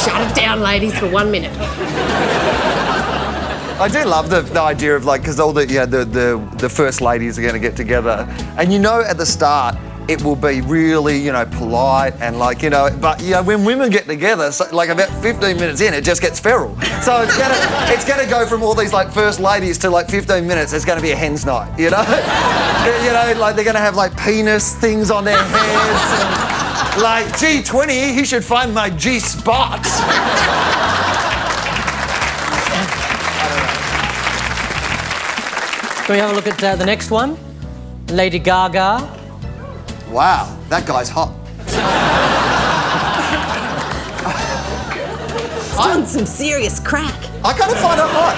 Shut it down, ladies, for 1 minute. I do love the idea of because all the first ladies are going to get together, and at the start it will be really polite and but when women get together, so, about 15 minutes in, it just gets feral. So it's gonna go from all these first ladies to 15 minutes. It's gonna be a hen's night, they're gonna have penis things on their heads and G20. He should find my G spot. Can we have a look at the next one? Lady Gaga. Wow, that guy's hot. On some serious crack. I kind of find her hot.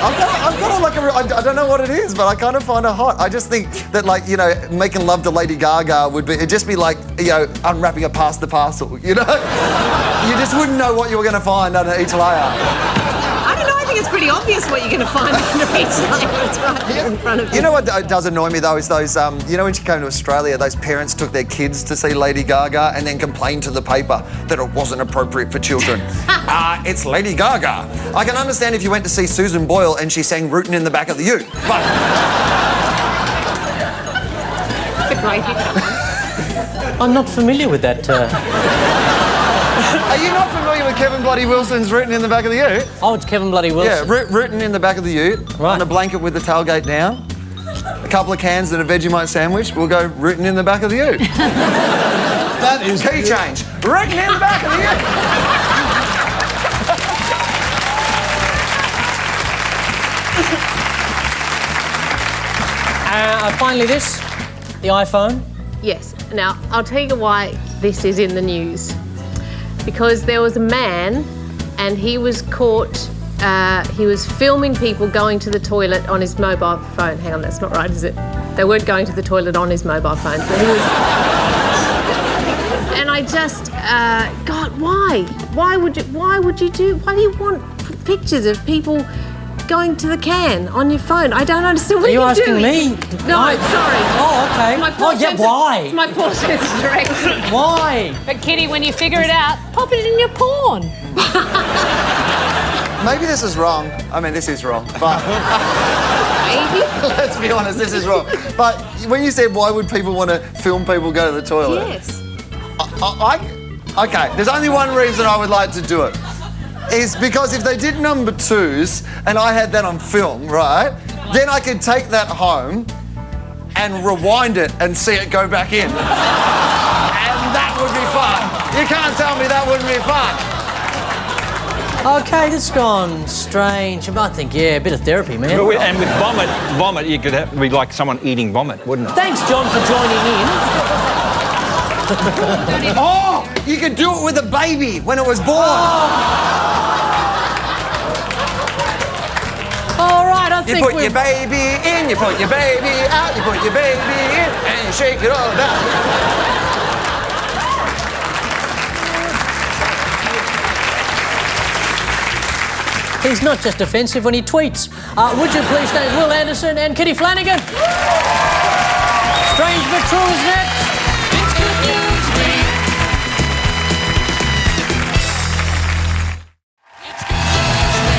I don't know what it is, but I kind of find her hot. I just think that making love to Lady Gaga it'd just be unwrapping a pasta parcel, You just wouldn't know what you were going to find under each layer. I don't know, I think it's pretty obvious what you're going to find under each layer. It's right there in front of you. You know what does annoy me though is those, when she came to Australia, those parents took their kids to see Lady Gaga and then complained to the paper that it wasn't appropriate for children. It's Lady Gaga. I can understand if you went to see Susan Boyle and she sang Rootin' in the Back of the Ute, but... It's a great hit. I'm not familiar with that. Are you not familiar with Kevin Bloody Wilson's Rootin' in the Back of the Ute? Oh, it's Kevin Bloody Wilson. Yeah, rootin' in the back of the ute, right. On a blanket with the tailgate down, a couple of cans and a Vegemite sandwich, we'll go rootin' in the back of the ute. That is key change. Rootin' in the back of the ute. Finally this, the iPhone. Yes. Now, I'll tell you why this is in the news. Because there was a man and he was caught, he was filming people going to the toilet on his mobile phone. Hang on, that's not right, is it? They weren't going to the toilet on his mobile phone. But he was... And I just, God, why? Why do you want pictures of people going to the can on your phone? I don't understand. What are you asking doing? me? No, sorry. Oh, okay. Why? It's my poor sense of direction. Why? But Kitty, when you figure it out, pop it in your porn. Maybe this is wrong. I mean, this is wrong, but... Let's be honest, this is wrong. But when you said why would people want to film people go to the toilet? Yes. Okay, there's only one reason I would like to do it. is because if they did number 2s and I had that on film, right, then I could take that home and rewind it and see it go back in. And that would be fun. You can't tell me that wouldn't be fun. Okay, this has gone strange. I think, yeah, a bit of therapy, man. And with vomit, you could have be like someone eating vomit, wouldn't it? Thanks, John, for joining in. Oh, you could do it with a baby when it was born. All right, I You think put your baby in, you put your baby out, you put your baby in, and you shake it all about. He's not just offensive when he tweets. Would you please thank Will Anderson and Kitty Flanagan? Strange but true is next. It's Good News Week. It's Good News Week.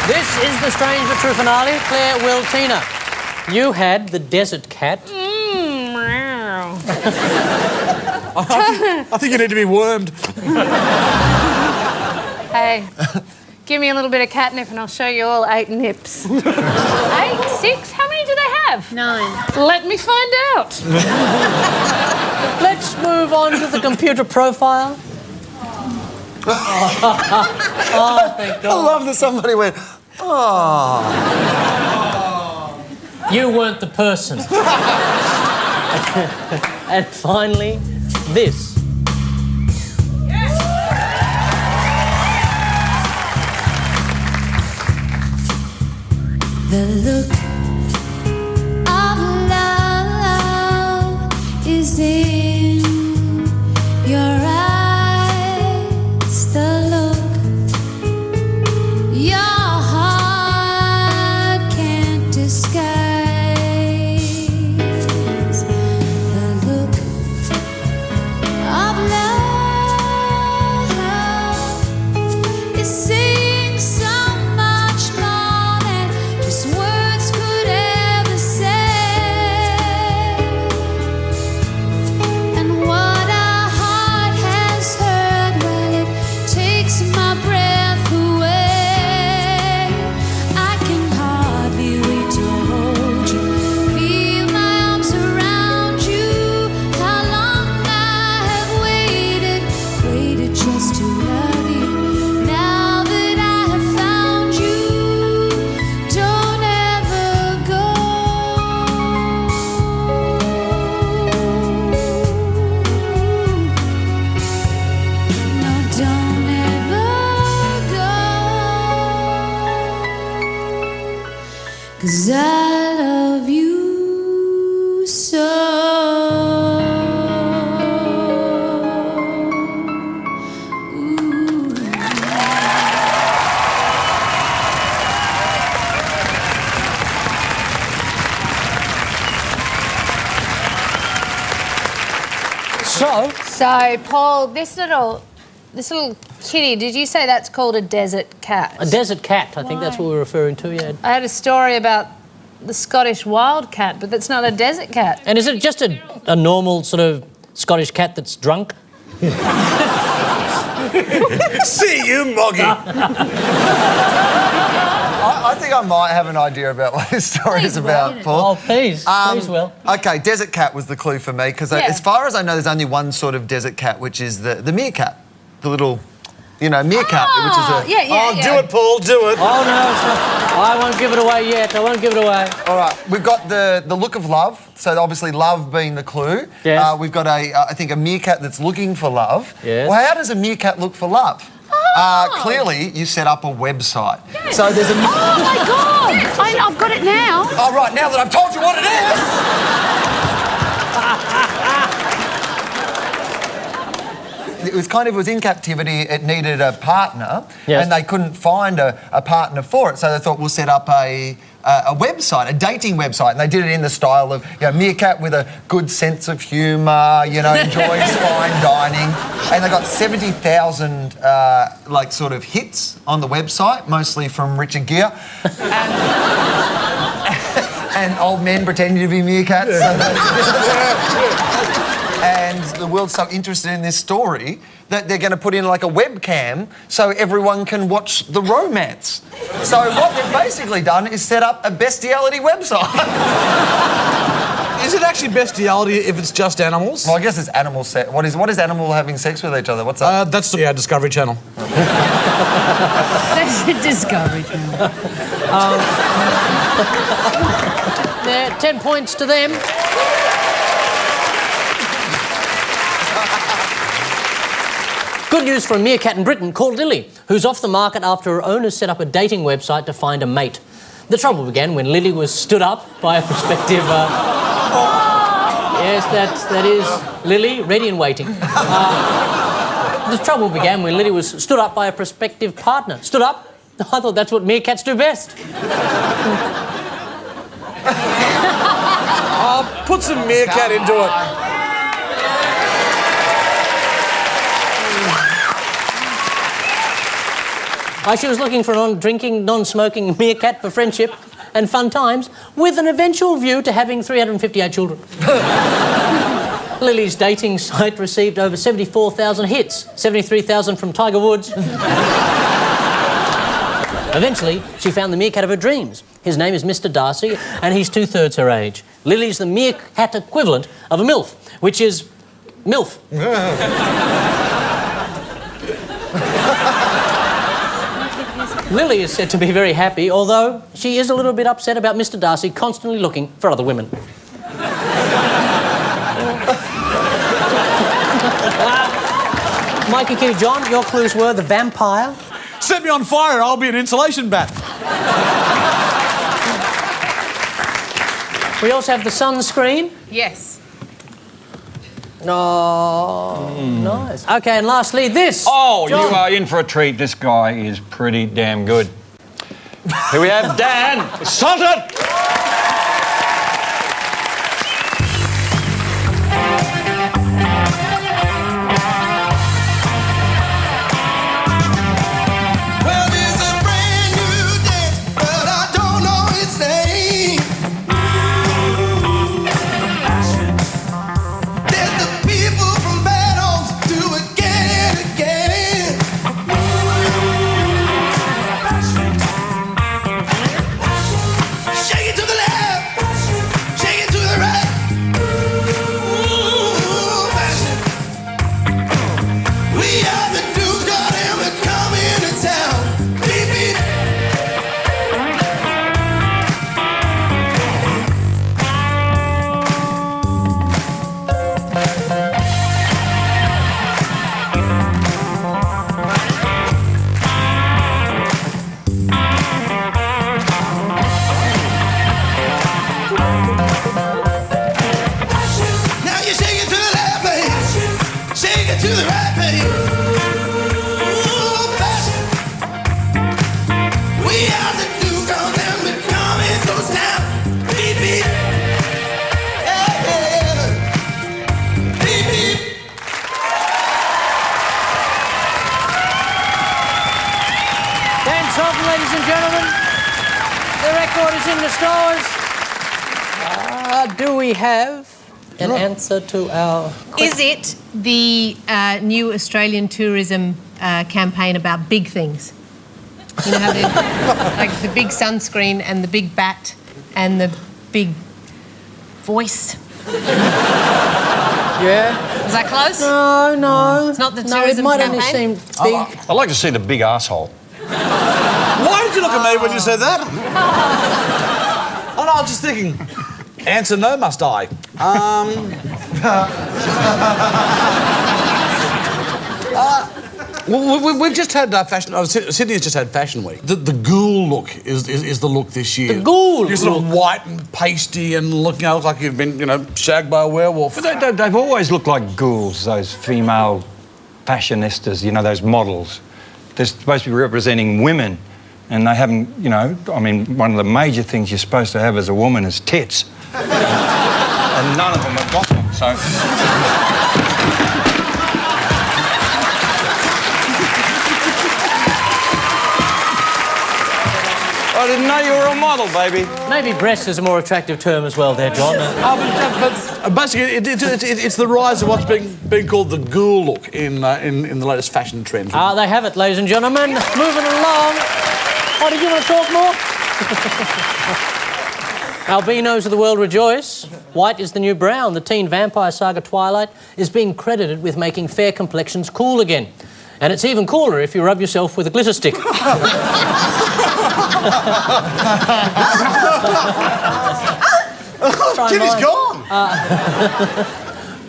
This is the Strange but True finale. Claire, Will, Tina. You had the desert cat. I think you need to be wormed. Hey, give me a little bit of catnip and I'll show you all 8 nips. 8? 6? How many do they have? 9. Let me find out. Let's move on to the computer profile. Oh, thank I God. love that somebody went, oh. You weren't the person. And finally, this. The look of love is in your eyes. The look your heart can't disguise. The look of love is saying so much more than just words could ever say. And what our heart has heard, well, it takes my breath away. I can hardly wait to hold you, feel my arms around you. How long I have waited just to love you. Now that I have found you, don't ever go. No, don't ever go. 'Cause I love you so. So, Paul, this little kitty, did you say that's called a desert cat? A desert cat, I think that's what we're referring to, yeah. I had a story about the Scottish wild cat, but that's not a desert cat. And is it just a normal sort of Scottish cat that's drunk? See you, Moggy. I think I might have an idea about what this story is about, Paul. Oh, please. Please, Will. Okay, desert cat was the clue for me, because as far as I know, there's only one sort of desert cat, which is the meerkat. The little, meerkat, which is a... Do it, Paul, do it. Oh, no, it's not. I won't give it away yet. I won't give it away. All right, we've got the look of love, so obviously love being the clue. Yes. We've got I think a meerkat that's looking for love. Yes. Well, how does a meerkat look for love? Clearly, you set up a website. Yes. So there's a... Oh my God! I've got it now. All right, now that I've told you what it is. It was in captivity, it needed a partner, and they couldn't find a partner for it, so they thought we'll set up a website, a dating website, and they did it in the style of meerkat with a good sense of humour, enjoys fine dining, and they got 70,000 sort of hits on the website, mostly from Richard Gere, and old men pretending to be meerkats. So And the world's so interested in this story that they're going to put in like a webcam so everyone can watch the romance. So what they've basically done is set up a bestiality website. Is it actually bestiality if it's just animals? Well, I guess it's animal sex. What is animal having sex with each other? What's that? That's the Discovery Channel. That's the Discovery Channel. There, 10 points to them. Good news for a meerkat in Britain called Lily, who's off the market after her owner set up a dating website to find a mate. The trouble began when Lily was stood up by a prospective... Yes, that is Lily, ready and waiting. The trouble began when Lily was stood up by a prospective partner. Stood up? I thought that's what meerkats do best. I'll put some meerkat into it. She was looking for a non-drinking, non-smoking meerkat for friendship and fun times, with an eventual view to having 358 children. Lily's dating site received over 74,000 hits, 73,000 from Tiger Woods. Eventually, she found the meerkat of her dreams. His name is Mr. Darcy, and he's 2/3 her age. Lily's the meerkat equivalent of a MILF, which is MILF. Lily is said to be very happy, although she is a little bit upset about Mr. Darcy constantly looking for other women. Mikey, Kitty, John, your clues were the vampire. Set me on fire, I'll be an insulation bat. We also have the sunscreen. Yes. Oh, nice. Okay, and lastly, this. Oh, John. you are in for a treat. This guy is pretty damn good. Here we have Dan Sultan. Well, it's a brand new day, but I don't know its name. There's the people from bad homes do again and again. Shake it to the left, shake it to the right. Ooh, fashion. We are the dudes, goddamn, that come into town. Beep, beep. Now you shake it to the left, babe. Shake it to the right, babe. Ooh, fashion. We are the Duke of them that come into town. Beep, beep. Yeah, yeah. Beep, beep. Dan Sultan, ladies and gentlemen. The record is in the stores. Do we have an answer to our question? Is it the new Australian tourism campaign about big things? You know how like the big sunscreen and the big bat and the big voice? Yeah. Was that close? No. It's not the No, it tourism might campaign? only seem big. I'd like to see the big arsehole. Why did you look at me when you said that? Oh, no, I was just thinking. Answer no, must I? We've just had fashion. Sydney has just had Fashion Week. The ghoul look is the look this year. The ghoul You're sort of look. white and pasty and looking out like you've been, shagged by a werewolf. But they've always looked like ghouls, those female fashionistas, those models. They're supposed to be representing women, and they haven't, one of the major things you're supposed to have as a woman is tits. And none of them have got them, so... I didn't know you were a model, baby. Maybe breast is a more attractive term as well there, John. But basically, it's the rise of what's being called the ghoul look in the latest fashion trends. They have it, ladies and gentlemen. Moving along. Oh, did you want to talk more? Albinos of the world rejoice. White is the new brown. The teen vampire saga Twilight is being credited with making fair complexions cool again. And it's even cooler if you rub yourself with a glitter stick. Jimmy's gone!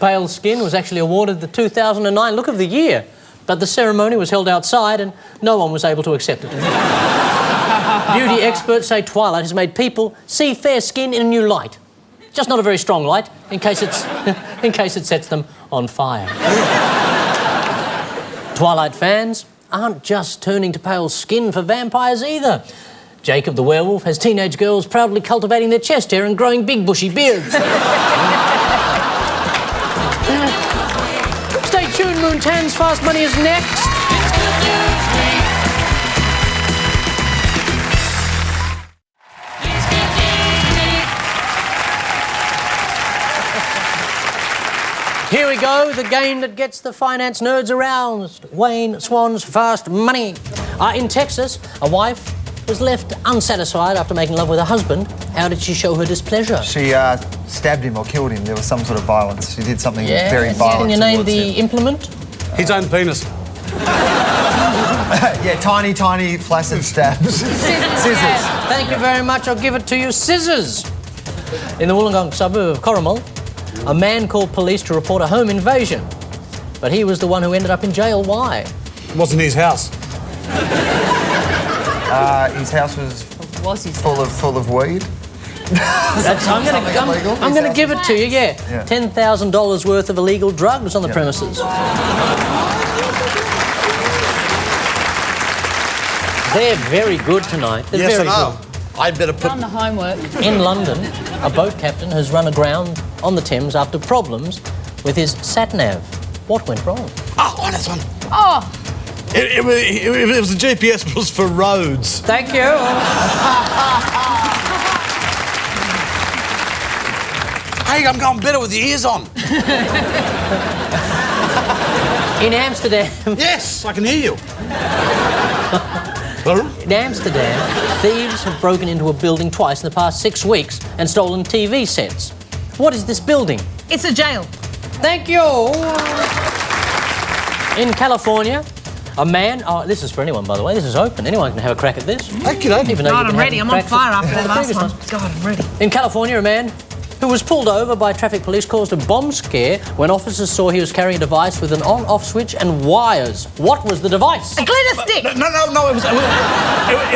Pale skin was actually awarded the 2009 Look of the Year, but the ceremony was held outside and no one was able to accept it. Beauty experts say Twilight has made people see fair skin in a new light. Just not a very strong light, in case it sets them on fire. Twilight fans aren't just turning to pale skin for vampires either. Jacob the werewolf has teenage girls proudly cultivating their chest hair and growing big bushy beards. Stay tuned, Moontan's Fast Money is next. Here we go, the game that gets the finance nerds aroused. Wayne Swan's Fast Money. In Texas, a wife was left unsatisfied after making love with her husband. How did she show her displeasure? She stabbed him or killed him. There was some sort of violence. She did something very violent. Can you name towards the him. implement? His own penis. Yeah, tiny, tiny, flaccid stabs. Scissors. Thank you very much. I'll give it to you. Scissors. In the Wollongong suburb of Corrimal, a man called police to report a home invasion. But he was the one who ended up in jail. Why? It wasn't his house. His house was full of weed. I'm going to give it to you, yeah. $10,000 worth of illegal drugs on the premises. They're very good tonight. They're Yes, very I know. good. I better put... Done the homework. In London, a boat captain has run aground on the Thames after problems with his sat-nav. What went wrong? Oh, that's one. Oh, It was the GPS, but it was for roads. Thank you. Hey, I'm going better with the ears on. In Amsterdam... Yes, I can hear you. In Amsterdam, thieves have broken into a building twice in the past 6 weeks and stolen TV sets. What is this building? It's a jail. Thank you. In California, a man... Oh, this is for anyone, by the way. This is open. Anyone can have a crack at this. Thank you, Even though you God, can I'm ready. have I'm on cracks fire at- after that the last previous one. ones. God, I'm ready. In California, a man who was pulled over by traffic police caused a bomb scare when officers saw he was carrying a device with an on-off switch and wires. What was the device? A glitter stick. No, it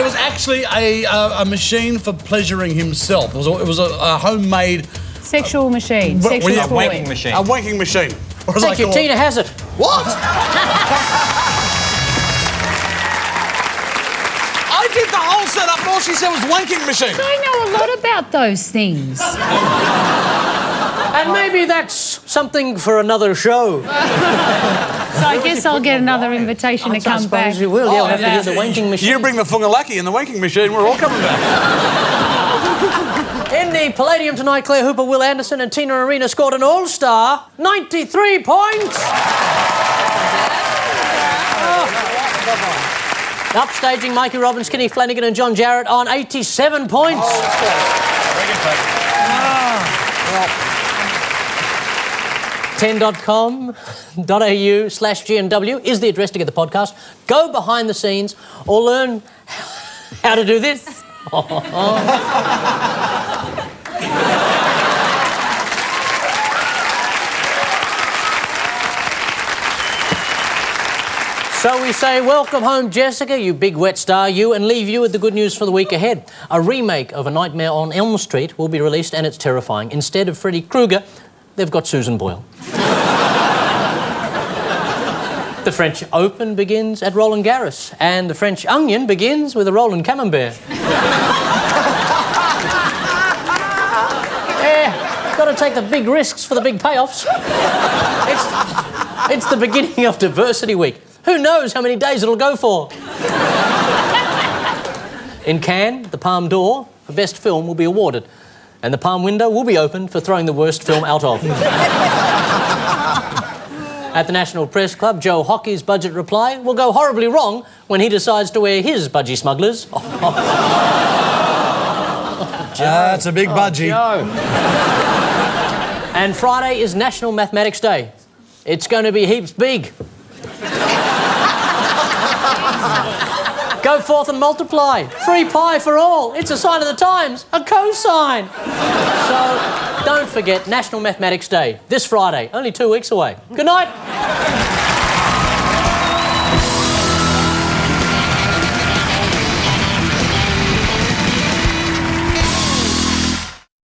was actually a machine for pleasuring himself. It was a homemade... sexual machine. Well, Sexual yeah, toy. Wanking machine. A wanking machine. Or as I Thank you, call Tina it- has it. What? I did the whole setup and all she said was wanking machine. I know a lot about those things. And maybe that's something for another show. So I guess I'll get another invitation to come back. You will, yeah, we'll have to hear the wanking machine. You bring the fungalaki and the wanking machine, we're all coming back. In the Palladium tonight, Claire Hooper, Will Anderson and Tina Arena scored an all-star 93 points. Upstaging Mikey Robbins, Kenny Flanagan and John Jarratt on 87 points. .com.au/GNW is the address to get the podcast. Go behind the scenes or learn how to do this. So we say, welcome home, Jessica, you big wet star, you, and leave you with the good news for the week ahead. A remake of A Nightmare on Elm Street will be released and it's terrifying. Instead of Freddy Krueger, they've got Susan Boyle. The French Open begins at Roland Garros and the French Onion begins with a Roland Camembert. Yeah, got to take the big risks for the big payoffs. It's the beginning of Diversity Week. Who knows how many days it'll go for? In Cannes, the Palme d'Or for Best Film will be awarded, and the Palm window will be opened for throwing the worst film out of. At the National Press Club, Joe Hockey's budget reply will go horribly wrong when he decides to wear his budgie smugglers. That's a big budgie. And Friday is National Mathematics Day. It's going to be heaps big. Go forth and multiply. Free pie for all. It's a sign of the times. A cosine. So don't forget National Mathematics Day this Friday, only 2 weeks away. Good night.